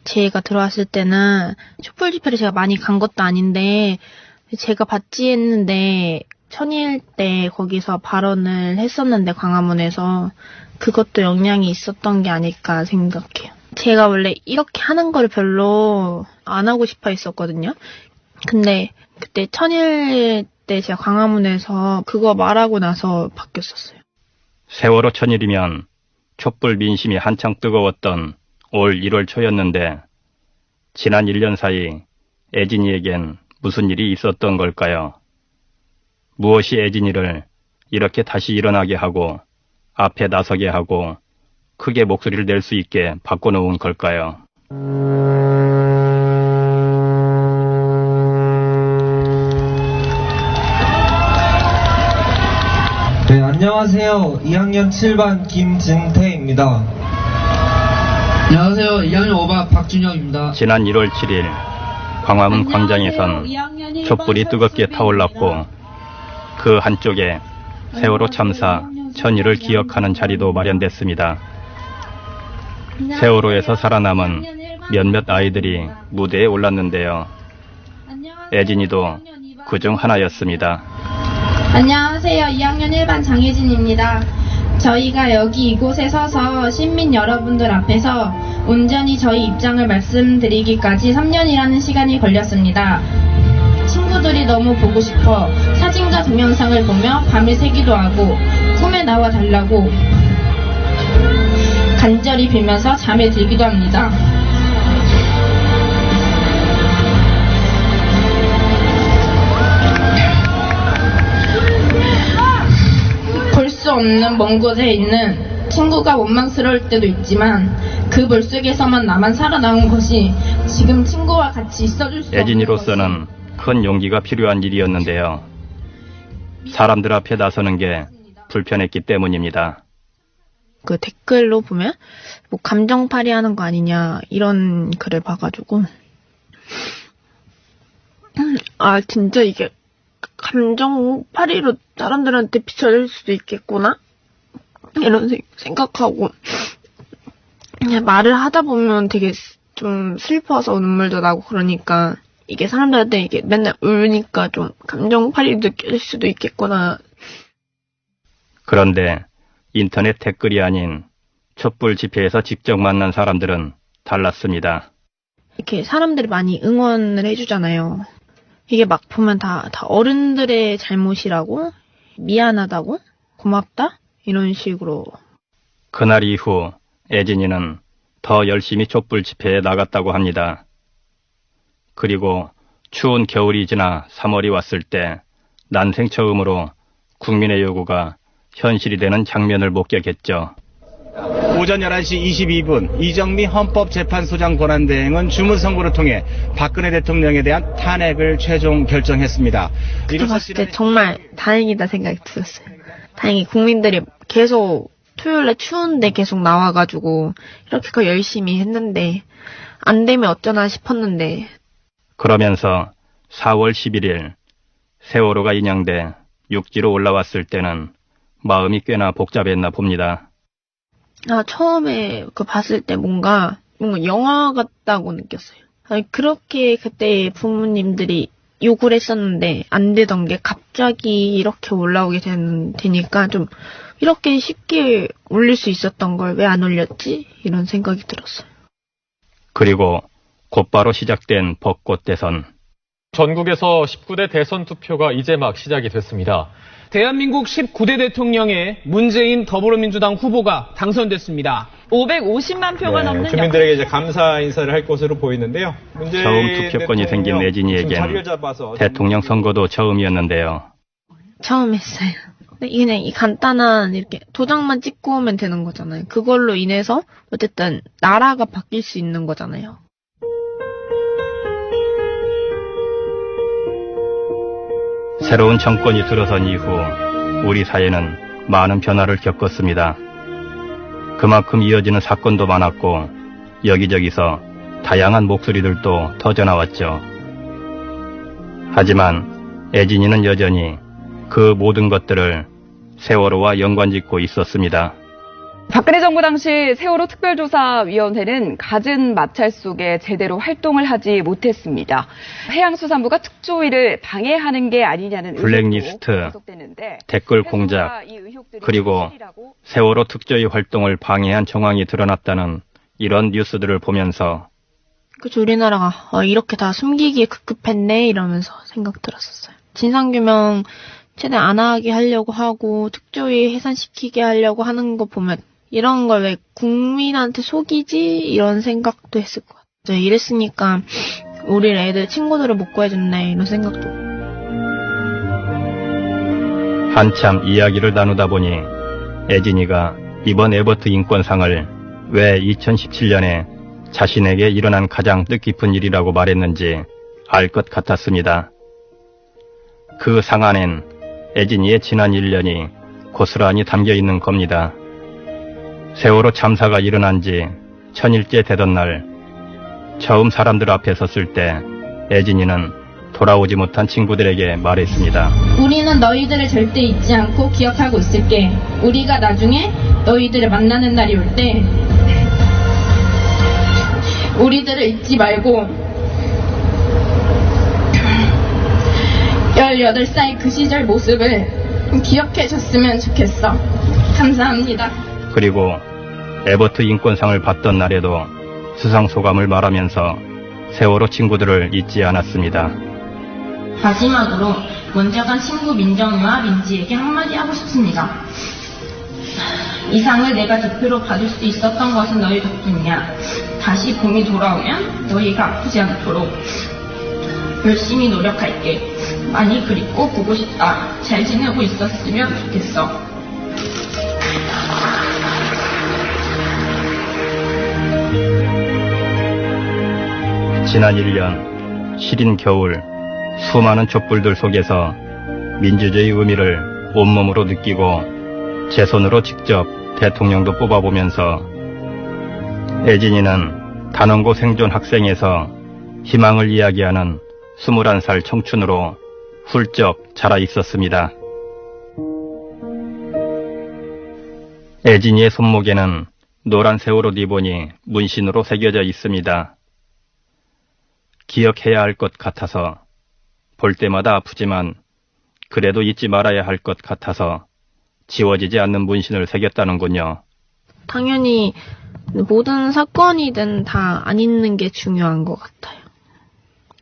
제가 들어왔을 때는 촛불 집회를 제가 많이 간 것도 아닌데 제가 받지 했는데 천일 때 거기서 발언을 했었는데 광화문에서 그것도 영향이 있었던 게 아닐까 생각해요. 제가 원래 이렇게 하는 걸 별로 안 하고 싶어 했었거든요. 근데 그때 천일 때 제가 광화문에서 그거 말하고 나서 바뀌었었어요. 세월호 천일이면 촛불 민심이 한창 뜨거웠던 올 1월 초였는데 지난 1년 사이 애진이에겐 무슨 일이 있었던 걸까요? 무엇이 애진이를 이렇게 다시 일어나게 하고 앞에 나서게 하고 크게 목소리를 낼 수 있게 바꿔놓은 걸까요? 네, 안녕하세요. 2학년 7반 김진태입니다. 안녕하세요. 2학년 5반 박준영입니다. 지난 1월 7일 광화문 광장에선 촛불이 뜨겁게 타올랐고 그 한쪽에 세월호 참사 천일을 기억하는 자리도 마련됐습니다. 세월호에서 살아남은 몇몇 아이들이 무대에 올랐는데요. 애진이도 그중 하나였습니다. 안녕하세요. 2학년 1반 장혜진입니다. 저희가 여기 이곳에 서서 시민 여러분들 앞에서 온전히 저희 입장을 말씀드리기까지 3년이라는 시간이 걸렸습니다. 친구들이 너무 보고 싶어 사진과 동영상을 보며 밤을 새기도 하고 꿈에 나와 달라고 간절히 빌면서 잠에 들기도 합니다. 볼 수 없는 먼 곳에 있는 친구가 원망스러울 때도 있지만 그 물속에서만 나만 살아남은 것이 지금 친구와 같이 있어줄 수 없는 애진이로서는 큰 용기가 필요한 일이었는데요. 사람들 앞에 나서는 게 불편했기 때문입니다. 그 댓글로 보면 뭐 감정팔이 하는 거 아니냐 이런 글을 봐가지고 아 진짜 이게 감정팔이로 사람들한테 비춰질 수도 있겠구나 이런 생각하고 그냥 말을 하다 보면 되게 좀 슬퍼서 눈물도 나고 그러니까 이게 사람들한테 이게 맨날 울니까 좀 감정팔이 느껴질 수도 있겠구나. 그런데 인터넷 댓글이 아닌 촛불 집회에서 직접 만난 사람들은 달랐습니다. 이렇게 사람들이 많이 응원을 해주잖아요. 이게 막 보면 다 어른들의 잘못이라고, 미안하다고, 고맙다 이런 식으로. 그날 이후 애진이는 더 열심히 촛불 집회에 나갔다고 합니다. 그리고 추운 겨울이 지나 3월이 왔을 때 난생 처음으로 국민의 요구가 현실이 되는 장면을 목격했죠. 오전 11시 22분 이정미 헌법재판소장 권한대행은 주문선고를 통해 박근혜 대통령에 대한 탄핵을 최종 결정했습니다. 그때 봤을 때 정말 다행이다 생각이 들었어요. 다행히 국민들이 계속 토요일에 추운데 계속 나와가지고 이렇게 열심히 했는데 안 되면 어쩌나 싶었는데. 그러면서 4월 11일 세월호가 인양돼 육지로 올라왔을 때는 마음이 꽤나 복잡했나 봅니다. 처음에 봤을 때 뭔가 영화 같다고 느꼈어요. 그렇게 그때 부모님들이 요구를 했었는데 안 되던 게 갑자기 이렇게 올라오게 되니까 좀 이렇게 쉽게 올릴 수 있었던 걸 왜 안 올렸지? 이런 생각이 들었어요. 그리고 곧바로 시작된 벚꽃 대선. 전국에서 19대 대선 투표가 이제 막 시작이 됐습니다. 대한민국 19대 대통령에 문재인 더불어민주당 후보가 당선됐습니다. 550만 표가 넘는 주민들에게 이제 감사 인사를 할 것으로 보이는데요. 처음 투표권이 생긴 애진이에겐 대통령 선거도 처음이었는데요. 처음 했어요. 그냥 이 간단한 이렇게 도장만 찍고 오면 되는 거잖아요. 그걸로 인해서 어쨌든 나라가 바뀔 수 있는 거잖아요. 새로운 정권이 들어선 이후 우리 사회는 많은 변화를 겪었습니다. 그만큼 이어지는 사건도 많았고 여기저기서 다양한 목소리들도 터져나왔죠. 하지만 애진이는 여전히 그 모든 것들을 세월호와 연관짓고 있었습니다. 박근혜 정부 당시 세월호 특별조사위원회는 갖은 마찰 속에 제대로 활동을 하지 못했습니다. 해양수산부가 특조위를 방해하는 게 아니냐는 블랙리스트, 댓글 공작, 그리고 세월호 특조위 활동을 방해한 정황이 드러났다는 이런 뉴스들을 보면서 그쵸, 우리나라가 이렇게 다 숨기기에 급급했네 이러면서 생각 들었었어요. 진상규명 최대한 안 하게 하려고 하고 특조위 해산시키게 하려고 하는 거 보면 이런 걸 왜 국민한테 속이지? 이런 생각도 했을 것 같아요. 이랬으니까 우리 애들 친구들을 못 구해줬네 이런 생각도. 한참 이야기를 나누다 보니 애진이가 이번 에버트 인권상을 왜 2017년에 자신에게 일어난 가장 뜻깊은 일이라고 말했는지 알 것 같았습니다. 그 상 안엔 애진이의 지난 1년이 고스란히 담겨 있는 겁니다. 세월호 참사가 일어난 지 1000일째 되던 날 처음 사람들 앞에 섰을 때 애진이는 돌아오지 못한 친구들에게 말했습니다. 우리는 너희들을 절대 잊지 않고 기억하고 있을게. 우리가 나중에 너희들을 만나는 날이 올 때 우리들을 잊지 말고 18살 그 시절 모습을 기억해 줬으면 좋겠어. 감사합니다. 그리고 에버트 인권상을 받던 날에도 수상 소감을 말하면서 세월호 친구들을 잊지 않았습니다. 마지막으로 먼저 간 친구 민정이와 민지에게 한마디 하고 싶습니다. 이 상을 내가 대표로 받을 수 있었던 것은 너희 덕분이야. 다시 봄이 돌아오면 너희가 아프지 않도록 열심히 노력할게. 많이 그립고 보고 싶다. 잘 지내고 있었으면 좋겠어. 지난 1년 시린 겨울 수많은 촛불들 속에서 민주주의 의미를 온몸으로 느끼고 제 손으로 직접 대통령도 뽑아보면서 애진이는 단원고 생존 학생에서 희망을 이야기하는 21살 청춘으로 훌쩍 자라 있었습니다. 애진이의 손목에는 노란 세월호 리본이 문신으로 새겨져 있습니다. 기억해야 할 것 같아서, 볼 때마다 아프지만 그래도 잊지 말아야 할 것 같아서 지워지지 않는 문신을 새겼다는군요. 당연히 모든 사건이든 다 안 잊는 게 중요한 것 같아요.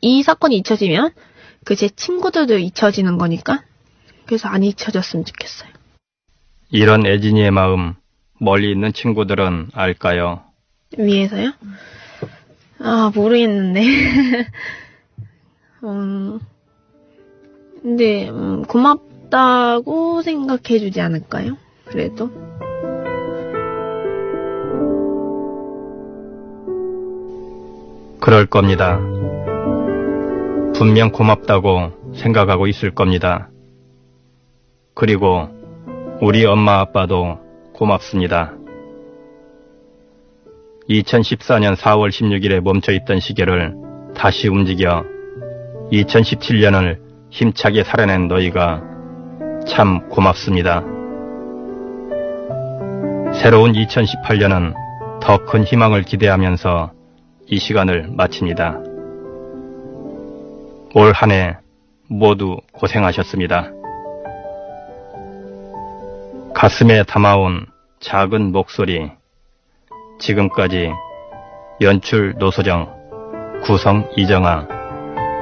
이 사건이 잊혀지면 그 제 친구들도 잊혀지는 거니까 그래서 안 잊혀졌으면 좋겠어요. 이런 애진이의 마음 멀리 있는 친구들은 알까요? 위에서요? 아, 모르겠는데. 근데 고맙다고 생각해 주지 않을까요? 그래도. 그럴 겁니다. 분명 고맙다고 생각하고 있을 겁니다. 그리고 우리 엄마 아빠도 고맙습니다. 2014년 4월 16일에 멈춰있던 시계를 다시 움직여 2017년을 힘차게 살아낸 너희가 참 고맙습니다. 새로운 2018년은 더 큰 희망을 기대하면서 이 시간을 마칩니다. 올 한 해 모두 고생하셨습니다. 가슴에 담아온 작은 목소리. 지금까지 연출 노소정, 구성 이정아,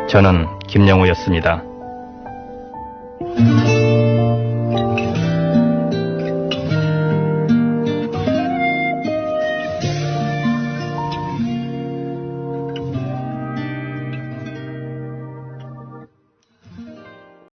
저는 김영우였습니다.